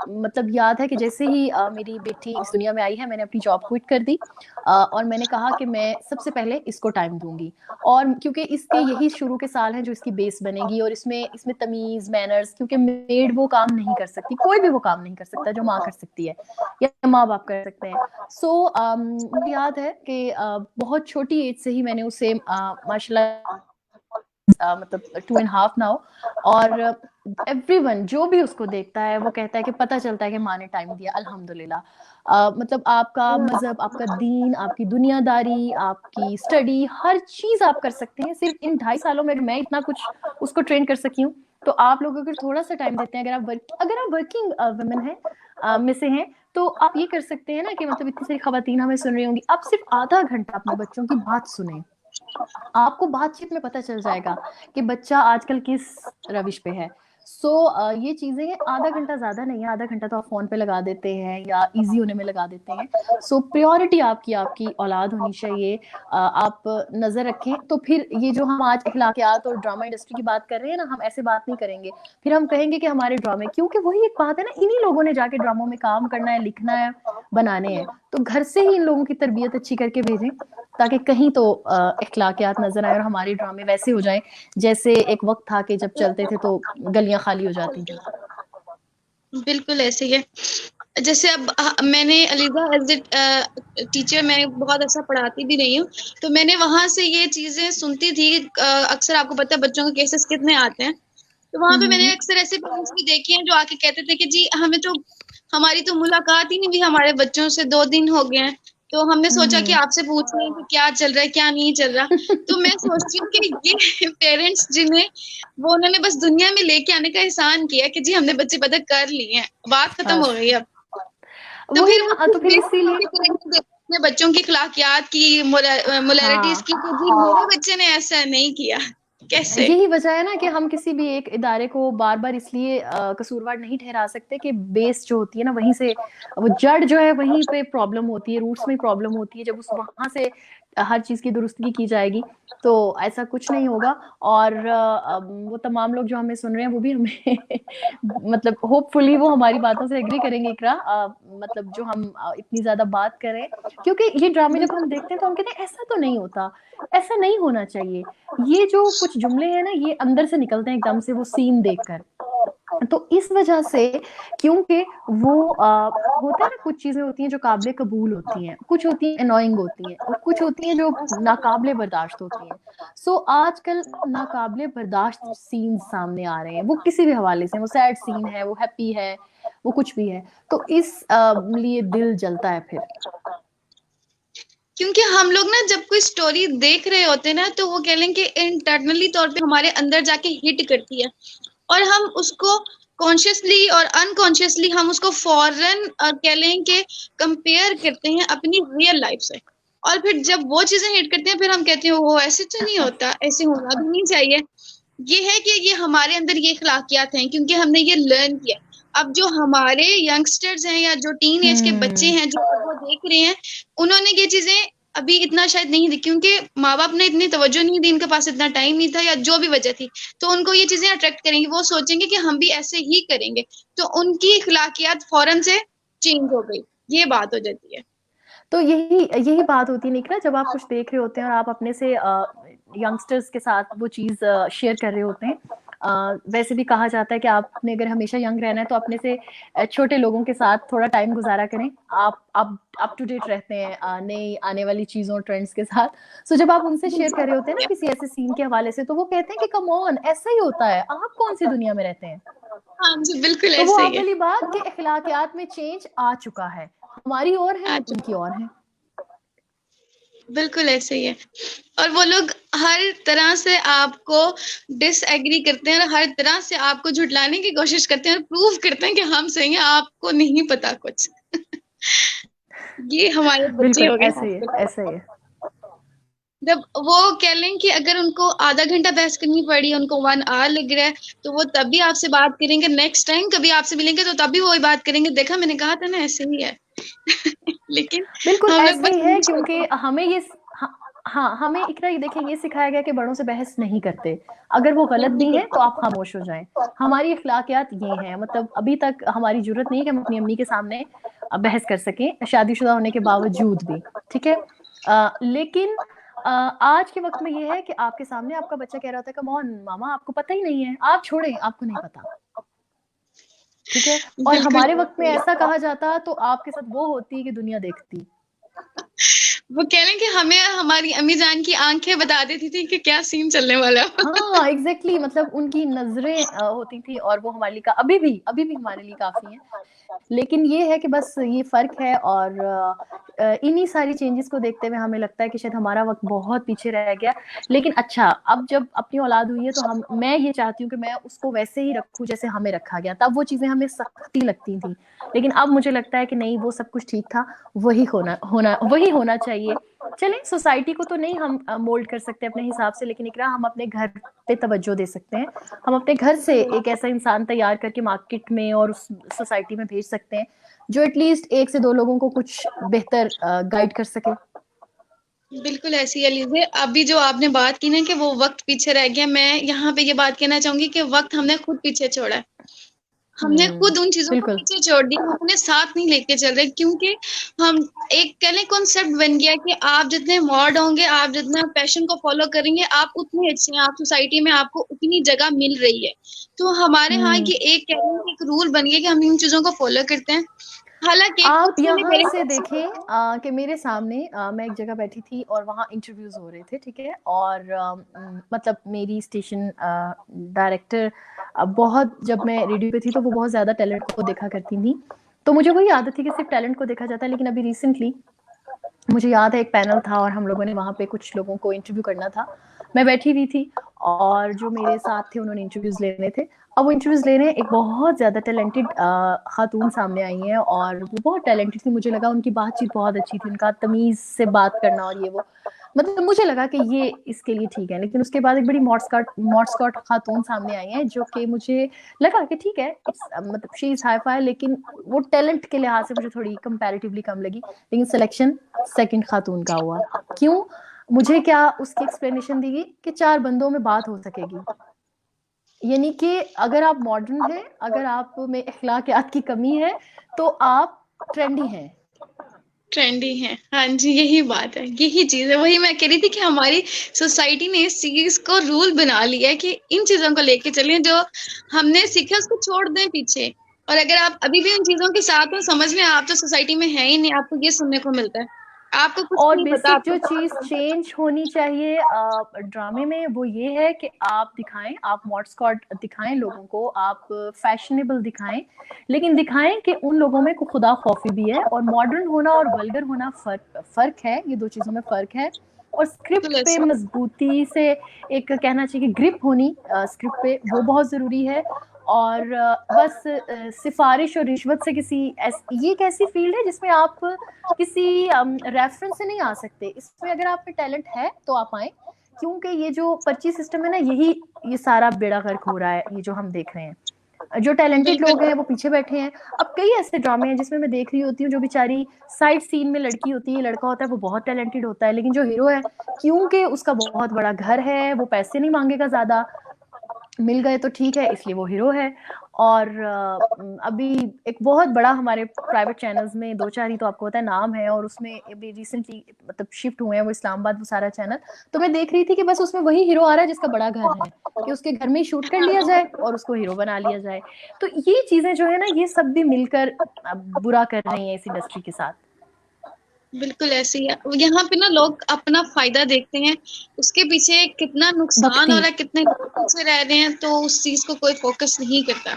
मतलब याद है कि जैसे ही मेरी बेटी इस दुनिया में आई है, मैंने अपनी जॉब क्विट कर दी और मैंने कहा कि मैं सबसे पहले इसको टाइम दूंगी। और क्योंकि इसके यही शुरू के साल हैं जो इसकी बेस बनेगी, और इसमें इसमें तमीज, मैनर्स, क्योंकि मेड वो काम नहीं कर सकती, कोई भी वो काम नहीं कर सकता जो माँ कर सकती है या माँ बाप कर सकते हैं। सो मुझे याद है कि बहुत छोटी एज से ही मैंने उसे माशाल्लाह मतलब 2.5 नाउ, और एवरीवन जो भी उसको देखता है वो कहता है कि पता चलता है कि माँ ने टाइम दिया, अल्हम्दुलिल्लाह। मतलब आपका मजहब, आपका दीन, आपकी दुनियादारी, आपकी स्टडी, हर चीज आप कर सकते हैं। सिर्फ इन 2.5 सालों में मैं इतना कुछ उसको ट्रेन कर सकी हूँ। तो आप लोग अगर थोड़ा सा टाइम देते हैं, अगर आप वर्किंग वुमेन हैं में से हैं, तो आप ये कर सकते हैं ना कि मतलब इतनी सारी खवातीन हमें सुन रही होंगी, आप सिर्फ आधा घंटा अपने बच्चों की बात सुने। आपको बातचीत में पता चल जाएगा कि बच्चा आजकल किस रविश पे है। सो ये चीजें हैं, आधा घंटा ज्यादा नहीं है, आधा घंटा तो आप फोन पे लगा देते हैं या इजी होने में लगा देते हैं। सो प्रायोरिटी आपकी आपकी औलाद होनी चाहिए। आप नजर रखें। तो फिर ये जो हम आज अखलाकियात और ड्रामा इंडस्ट्री की बात कर रहे हैं ना, हम ऐसे बात नहीं करेंगे। फिर हम कहेंगे कि हमारे ड्रामे, क्योंकि वही एक बात है ना, इन्हीं लोगों ने जाके ड्रामों में काम करना है, लिखना है, बनाने हैं। तो घर से ही इन लोगों की तरबियत अच्छी करके भेजें, ताकि कहीं तो इखलाकियात नजर आए और हमारे ड्रामे वैसे हो जाएं जैसे एक वक्त था कि जब चलते थे तो गलियां खाली हो जाती थी। बिल्कुल ऐसे ही है। जैसे अब मैंने अलीजा एज ए टीचर, मैं बहुत अच्छा पढ़ाती भी रही हूँ, तो मैंने वहां से ये चीजें सुनती थी। अक्सर आपको पता है बच्चों के केसेस कितने आते हैं, तो वहां पे मैंने हम्म अक्सर ऐसे पेरेंट्स भी देखे हैं जो आके कहते थे कि जी हमें तो, हमारी तो मुलाकात ही नहीं हुई हमारे बच्चों से, 2 दिन हो गए हैं, तो हमने सोचा कि हम्म आपसे पूछ लें कि क्या चल रहा है क्या नहीं चल रहा। तो मैं सोचती हूँ कि ये पेरेंट्स जिन्हें, वो उन्होंने बस दुनिया में लेके आने का एहसान किया कि जी हमने बच्चे पैदा कर लिए हैं, बात खत्म हो गई बस अब। तो वही फिर वो ना, किस तो फिर बेसिस इसीलिए पे पेरेंट्स देखते हैं अपने बच्चों की अखलाकियात की, मोरालिटीज हाँ, की, कि जी मेरे बच्चे ने ऐसा नहीं किया, कैसे। यही वजह है ना कि हम किसी भी एक इदारे को बार बार इसलिए कसूरवार नहीं ठहरा सकते कि बेस जो होती है ना, वहीं से वो जड़ जो है वहीं पे प्रॉब्लम होती है, रूट्स में प्रॉब्लम होती है। जब उस वहां से हर चीज की दुरुस्तगी की जाएगी तो ऐसा कुछ नहीं होगा। और वो तमाम लोग जो हमें सुन रहे हैं वो भी हमें मतलब होपफुली वो हमारी बातों से एग्री करेंगे इकरा। मतलब जो हम इतनी ज्यादा बात करें, क्योंकि ये ड्रामे जब हम देखते हैं तो हम कहते हैं ऐसा तो नहीं होता, ऐसा नहीं होना चाहिए। ये जो कुछ जुमले हैं ना, ये अंदर से निकलते हैं एकदम से वो सीन देखकर। तो इस वजह से, क्योंकि वो होता है ना, कुछ चीजें होती हैं जो काबिले कबूल होती हैं, कुछ होती हैं अनोइंग होती हैं, और कुछ होती हैं जो नाकाबिले बर्दाश्त होती हैं। सो आजकल नाकाबिले बर्दाश्त सीन सामने आ रहे हैं, वो किसी भी हवाले से, वो सैड सीन है, वो हैप्पी है, वो कुछ भी है। तो इस लिए दिल जलता है फिर। क्योंकि हम लोग ना जब कोई स्टोरी देख रहे होते हैं ना, तो वो कह लें कि इंटरनली तौर पे हमारे अंदर जाके हिट करती है, और हम उसको कॉन्शियसली और अनकॉन्शियसली हम उसको फौरन कह लें कि कंपेयर करते हैं अपनी रियल लाइफ से। और फिर जब वो चीजें हिट करती हैं, फिर हम कहते हैं वो ऐसे तो नहीं होता, ऐसे होना भी नहीं चाहिए। ये है कि ये हमारे अंदर ये अखलाकियात हैं, क्योंकि हमने ये लर्न किया। अब जो हमारे यंगस्टर्स हैं या जो टीन एज के बच्चे हम्म हैं जो वो देख रहे हैं, उन्होंने ये चीजें अभी इतना शायद नहीं देखी, क्योंकि माँ बाप ने इतनी तवज्जो नहीं दी, इनके पास इतना टाइम नहीं था, या जो भी वजह थी। तो उनको ये चीजें अट्रैक्ट करेंगी, वो सोचेंगे कि हम भी ऐसे ही करेंगे, तो उनकी अखलाकियात फौरन से चेंज हो गई, ये बात हो जाती है। तो यही यही बात होती है निकला, जब आप कुछ देख रहे होते हैं और आप अपने से यंगस्टर्स के साथ वो चीज शेयर कर रहे होते हैं। वैसे भी कहा जाता है कि आपने अगर हमेशा यंग रहना है तो अपने से छोटे लोगों के साथ थोड़ा टाइम गुजारा करें। आप अप टू डेट रहते हैं नई आने वाली चीजों, ट्रेंड्स के साथ। सो जब आप उनसे शेयर कर रहे होते हैं ना किसी ऐसे सीन के हवाले से, तो वो कहते हैं कि कम ऑन, ऐसा ही होता है, आप कौन सी दुनिया में रहते हैं। हाँ जी, बिल्कुल तो वो ऐसे ही आप वाली बात कि अखलाकियात में चेंज आ चुका है, हमारी और है, है। उनकी और है। बिल्कुल ऐसे ही है। और वो लोग हर तरह से आपको डिसएग्री करते हैं और हर तरह से आपको झुठलाने की कोशिश करते हैं और प्रूव करते हैं कि हम सही हैं, आपको नहीं पता कुछ। ये हमारे बच्चे बिल्कुल हो गए ऐसे ही है, आजकल। ऐसे ही है। जब वो कह लें कि अगर उनको आधा घंटा बहस करनी पड़ी, उनको 1 आवर लग रहा है, तो वो तब भी आपसे बात करेंगे। नेक्स्ट टाइम कभी आपसे मिलेंगे तो तब भी वही बात करेंगे, देखा मैंने कहा था ना ऐसे ही है। लेकिन बिल्कुल हम लोग ऐसे बस ही है, नहीं क्योंकि छोड़ते। हमें ये हाँ, हाँ, हमें इकरा ये देखिए ये सिखाया गया कि बड़ों से बहस नहीं करते। अगर वो गलत नहीं भी हैं तो करते। आप खामोश हो जाएँ। हमारी अखलाकियात ये हैं, मतलब अभी तक हमारी ज़रूरत नहीं है कि हम अपनी अम्मी के सामने बहस कर सकें, शादीशुदा होने के बावजूद भी, ठीक है? लेकिन आज के वक़्त में ये है कि आपके सामने आपका बच्चा कह रहा होता है, कम ऑन मामा आपको पता ही नहीं है, आप छोड़ें, आपको नहीं पता। ठीक है? और बिल्कुल हमारे वक़्त में ऐसे ही ऐसा है। कहा जाता तो आपके साथ वो होती कि दुनिया देखती। वो कह लें कि हमें हमारी अम्मी जान की आंखें बता देती थी कि क्या सीन चलने वाला है। हाँ, एग्ज़ैक्टली, मतलब उनकी नज़रें होती थी और वो हमारे लिए अभी भी हमारे लिए काफ़ी हैं। लेकिन ये है कि बस ये फ़र्क है, और इन्हीं सारी चेंजेज़ को देखते हुए हमें लगता है कि शायद हमारा वक़्त बहुत पीछे रह गया। लेकिन अच्छा, अब जब अपनी औलाद हुई है तो मैं ये चाहती हूँ कि मैं उसको वैसे ही रखूँ जैसे हमें रखा गया। तब वो चीज़ें हमें सख्ती लगती थी। लेकिन अब मुझे लगता है कि नहीं, वो सब कुछ ठीक था, वही होना चाहिए। चलें, सोसाइटी को तो नहीं हम मोल्ड कर सकते अपने हिसाब से, लेकिन इकरा हम अपने घर पे तवज्जो दे सकते हैं। हम अपने घर से एक ऐसा इंसान तैयार करके मार्केट में और उस सोसाइटी में भेज सकते हैं जो एटलीस्ट 1 से 2 लोगों को कुछ बेहतर गाइड कर सके। बिल्कुल ऐसी है लीजिए। अभी जो आपने बात की ना कि वो वक्त पीछे रह गया, मैं यहाँ पे ये बात कहना चाहूंगी कि वक्त हमने खुद पीछे छोड़ा है। हमने खुद उन चीजों को बिल्कुल। पीछे छोड़ दिया, हम अपने साथ नहीं लेके चल रहे, क्योंकि हम एक कहने कॉन्सेप्ट बन गया कि आप जितने मॉड होंगे, आप जितना पैशन को फॉलो करेंगे, आप उतने अच्छे हैं, आप सोसाइटी में आपको उतनी जगह मिल रही है। तो हमारे यहाँ हुँ। की एक कहने की एक रूल बन गया कि हम इन चीजों को फॉलो करते हैं। हालांकि कुछ आप मैंने यहाँ मेरे से देखें कि मेरे सामने मैं एक जगह बैठी थी और वहाँ इंटरव्यूज़ हो रहे थे, ठीक है? और मतलब मेरी स्टेशन डायरेक्टर बहुत, जब मैं रेडियो पे थी तो वो बहुत ज़्यादा टैलेंट को देखा करती थी। तो मुझे वही आदत थी कि सिर्फ़ टैलेंट को देखा जाता है, लेकिन अभी रिसेंटली मुझे याद है एक पैनल था और हम लोगों ने वहाँ पे कुछ लोगों को इंटरव्यू करना था। मैं बैठी हुई थी और जो मेरे साथ थे उन्होंने इंटरव्यूज़ लेने थे। अब वो इंटरव्यूज़ ले रहे हैं, एक बहुत ज़्यादा टैलेंटेड खातून सामने आई हैं और वो बहुत टैलेंटेड थी। मुझे लगा उनकी बातचीत बहुत अच्छी थी, उनका तमीज़ से बात करना और ये वो। मतलब मुझे लगा कि ये इसके लिए ठीक है, लेकिन उसके बाद एक बड़ी मॉड स्कॉट खातून सामने आई हैं जो कि मुझे लगा कि ठीक है, मतलब शी इज़ हाई-फाई, लेकिन वो टैलेंट के लिहाज से मुझे थोड़ी कंपैरेटिवली कम लगी। लेकिन सिलेक्शन सेकंड खातून का हुआ। क्यों? मुझे क्या उसकी एक्सप्लेनेशन दी गई कि 4 बंदों में बात हो सकेगी। यानी कि अगर आप मॉडर्न हैं, अगर आप में अखलाकियात की कमी है, तो आप ट्रेंडी हैं। ट्रेंडी है। हाँ जी, यही बात है, यही चीज है। वही मैं कह रही थी कि हमारी सोसाइटी ने इस चीज को रूल बना लिया है कि इन चीजों को लेके चलें, जो हमने सीखा उसको छोड़ दें पीछे। और अगर आप अभी भी उन चीजों के साथ हो, समझ लें आप तो सोसाइटी में है ही नहीं, आपको ये सुनने को मिलता है। आपको कुछ और नहीं पता, बेसिक जो चीज़ आपको चेंज होनी चाहिए ड्रामे में वो ये है कि आप दिखाएँ, आप मॉड-स्कॉट दिखाएँ लोगों को, आप फैशनेबल दिखाएँ, लेकिन दिखाएँ कि उन लोगों में खुदा खौफ़ी भी है, और मॉडर्न होना और वल्गर होना फ़र्क है, ये 2 चीज़ों में फ़र्क है। और स्क्रिप्ट बिल्कुल पे ऐसे। मज़बूती से एक कहना चाहिए कि ग्रिप होनी स्क्रिप्ट पे, वो बहुत ज़रूरी है। और बस सिफ़ारिश और रिश्वत से ये एक ऐसी फ़ील्ड है जिसमें आप किसी रेफरेंस से नहीं आ सकते। इसमें अगर आप में टैलेंट है तो आप आएँ, क्योंकि ये जो पर्ची सिस्टम है ना, ये सारा बेड़ा गर्क हो रहा है, ये जो हम देख रहे हैं। जो टैलेंटेड लोग बिल्कुल हैं वो पीछे बैठे हैं। अब कई ऐसे ड्रामे हैं जिसमें मैं देख रही होती हूँ, जो बेचारी साइड सीन में लड़की होती है, लड़का होता है, वो बहुत टैलेंटेड होता है, लेकिन जो हीरो है, क्योंकि उसका बहुत बड़ा घर है, वो पैसे नहीं माँगेगा ज़्यादा, मिल गए तो ठीक है, इसलिए वो हीरो है। और अभी एक बहुत बड़ा हमारे प्राइवेट चैनल्स में 2-4 ही तो आपको पता है नाम है, और उसमें अभी रिसेंटली मतलब शिफ्ट हुए हैं वो इस्लामाबाद, वो सारा चैनल। तो मैं देख रही थी कि बस उसमें वही हीरो आ रहा है जिसका बड़ा घर है, कि उसके घर में ही शूट कर लिया जाए और उसको हीरो बना लिया जाए। तो ये चीज़ें जो है ना, ये सब भी मिलकर बुरा कर रही हैं इस इंडस्ट्री के साथ। बिल्कुल ऐसे ही है। यहाँ पे ना लोग अपना फायदा देखते हैं, उसके पीछे कितना नुकसान हो वक़्ती रहा है, कितने लोग पीछे रह रहे हैं, तो उस चीज को कोई फोकस नहीं करता।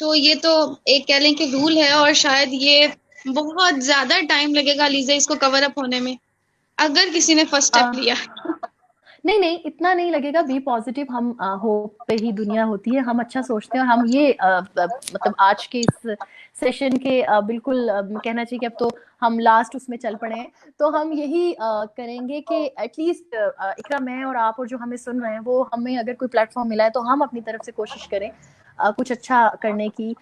तो ये तो एक कह लें कि रूल है, और शायद ये बहुत ज्यादा टाइम लगेगा लीजा इसको कवर अप होने में। अगर किसी ने फर्स्ट स्टेप लिया। नहीं नहीं, इतना नहीं लगेगा। B positive. हम होप पे ही दुनिया होती है। हम अच्छा सोचते हैं और हम ये मतलब आज के इस सेशन के बिल्कुल कहना चाहिए कि अब तो हम लास्ट उसमें चल पड़े हैं। तो हम यही करेंगे कि एटलीस्ट इकरा, मैं और आप और जो हमें सुन रहे हैं, वो हमें अगर कोई प्लेटफॉर्म मिला है तो हम अपनी तरफ से कोशिश करें कुछ अच्छा करने की,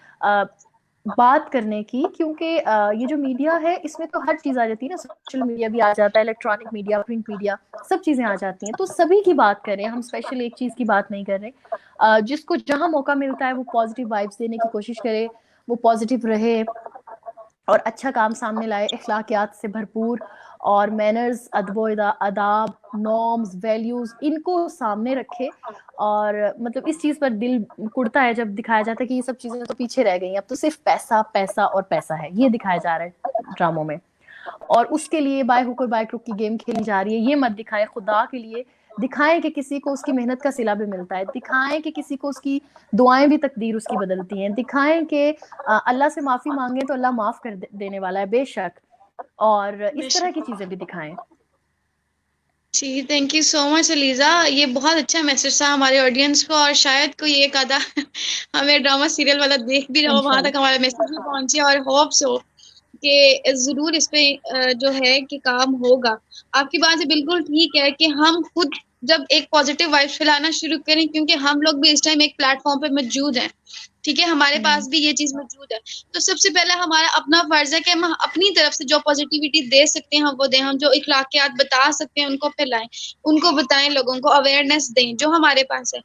बात करने की। क्योंकि ये जो मीडिया है इसमें तो हर चीज आ जाती है ना। सोशल मीडिया भी आ जाता है, इलेक्ट्रॉनिक मीडिया, प्रिंट मीडिया, सब चीजें आ जाती हैं। तो सभी की बात करें, हम स्पेशल एक चीज की बात नहीं कर रहे। जिसको जहां मौका मिलता है वो पॉजिटिव वाइब्स देने की कोशिश करे, वो पॉजिटिव रहे और अच्छा काम सामने लाए, इखलाकियात से भरपूर और मैनर्स, अदाब, नॉर्म्स, वैल्यूज, इनको सामने रखे। और मतलब इस चीज पर दिल कुड़ता है जब दिखाया जाता है कि ये सब चीजें तो पीछे रह गई, अब तो सिर्फ पैसा पैसा और पैसा है, ये दिखाया जा रहा है ड्रामों में। और उसके लिए बाय हुक और बाय क्रुक की गेम खेली जा रही है। ये मत दिखाएं, खुदा के लिए दिखाएं कि किसी को उसकी मेहनत का सिला भी मिलता है। दिखाएं कि किसी को उसकी दुआएं भी तकदीर उसकी बदलती हैं। दिखाएं कि अल्लाह से माफी मांगे तो अल्लाह माफ कर देने वाला है, बेशक। और इस तरह की चीजें भी दिखाएं। जी, thank you so much Aliza. ये बहुत अच्छा मैसेज था हमारे ऑडियंस को, और शायद कोई एक आधा हमें ड्रामा सीरियल वाला देख भी रहा हो, वहां तक इंशाल्लाह। हमारा मैसेज भी पहुंचे, और होप्स हो कि जरूर इस पे जो है कि काम होगा। आपकी बात है बिल्कुल ठीक है कि हम खुद जब एक पॉजिटिव वाइब्स फैलाना शुरू करें, क्योंकि हम लोग भी इस टाइम एक प्लेटफॉर्म पे मौजूद हैं, ठीक है, हमारे पास भी ये चीज मौजूद है। तो सबसे पहले हमारा अपना फर्ज है कि हम अपनी तरफ से जो पॉजिटिविटी दे सकते हैं हम वो दें। हम जो इखलाकियात बता सकते हैं उनको फैलाएं, उनको बताएं, लोगों को अवेयरनेस दें जो हमारे पास है।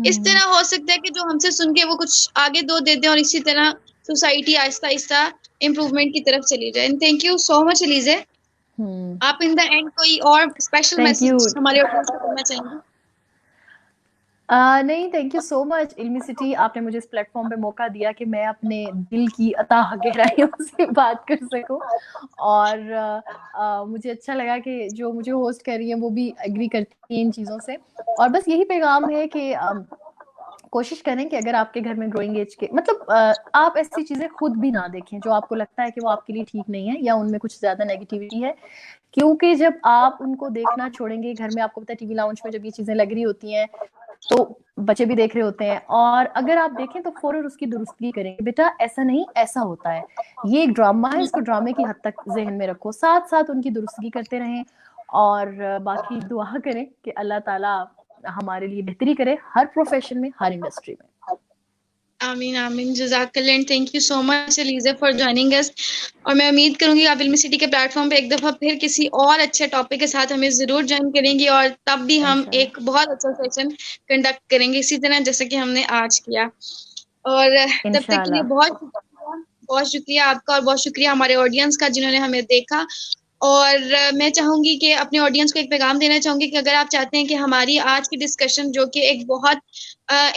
इस तरह हो सकता है कि जो हमसे सुन के वो कुछ आगे दो दे दें, और इसी तरह सोसाइटी आहिस्ता आहिस्ता इम्प्रूवमेंट की तरफ चली जाए। Thank you so much Alize. आप इन द एंड कोई और स्पेशल थैंक यू। मैसेज हमारे ऑडियंस को करना चाहेंगे? नहीं, thank you so much Ilmi city, आपने मुझे इस प्लेटफॉर्म पे मौका दिया कि मैं अपने दिल की अथाह गहराइयों से बात कर सकूं। और मुझे अच्छा लगा कि जो मुझे होस्ट कर रही है वो भी एग्री करती है इन चीज़ों से। और बस यही पैगाम है कि कोशिश करें कि अगर आपके घर में ग्रोइंग एज के मतलब आप ऐसी चीजें खुद भी ना देखें जो आपको लगता है कि वो आपके लिए ठीक नहीं है या उनमें कुछ ज्यादा नेगेटिविटी है। क्योंकि जब आप उनको देखना छोड़ेंगे घर में, आपको पता है टीवी लाउंज में जब ये चीजें लग रही होती हैं तो बच्चे भी देख रहे होते हैं, और अगर आप देखें तो फौरन उसकी दुरुस्ती करेंगे, बेटा ऐसा नहीं ऐसा होता है, ये एक ड्रामा है, इसको ड्रामे की हद तक जहन में रखो, साथ साथ उनकी दुरुस्ती करते रहें। और बाकी दुआ करें कि अल्लाह ताला हमारे लिए बेहतरी करे हर प्रोफेशन में, हर इंडस्ट्री में। आमीन आमीन, जज़ाकल्लाह and thank you so much Aliza for joining us. और मैं उम्मीद करूंगी आप इल्मी सिटी के प्लेटफॉर्म पे एक दफ़ा फिर किसी और अच्छे टॉपिक के साथ हमें ज़रूर ज्वाइन करेंगी, और तब भी हम इंशाल्लाह। एक बहुत अच्छा सेशन कंडक्ट करेंगे इसी तरह जैसे कि हमने आज किया। और तब तक के लिए इंशाल्लाह। बहुत शुक्रिया आपका, और बहुत शुक्रिया हमारे ऑडियंस का जिन्होंने हमें देखा। और मैं चाहूंगी कि अपने ऑडियंस को एक पैगाम देना चाहूंगी कि अगर आप चाहते हैं कि हमारी आज की डिस्कशन, जो कि एक बहुत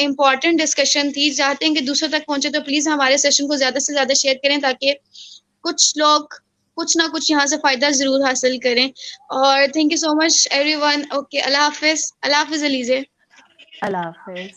इम्पॉर्टेंट डिस्कशन थी, चाहते हैं कि दूसरों तक पहुंचे, तो प्लीज हमारे सेशन को ज्यादा से ज्यादा शेयर करें, ताकि कुछ लोग कुछ ना कुछ यहाँ से फायदा जरूर हासिल करें। और thank you so much everyone. Okay, Allah Hafiz. Allah Hafiz Alizeh. Allah Hafiz.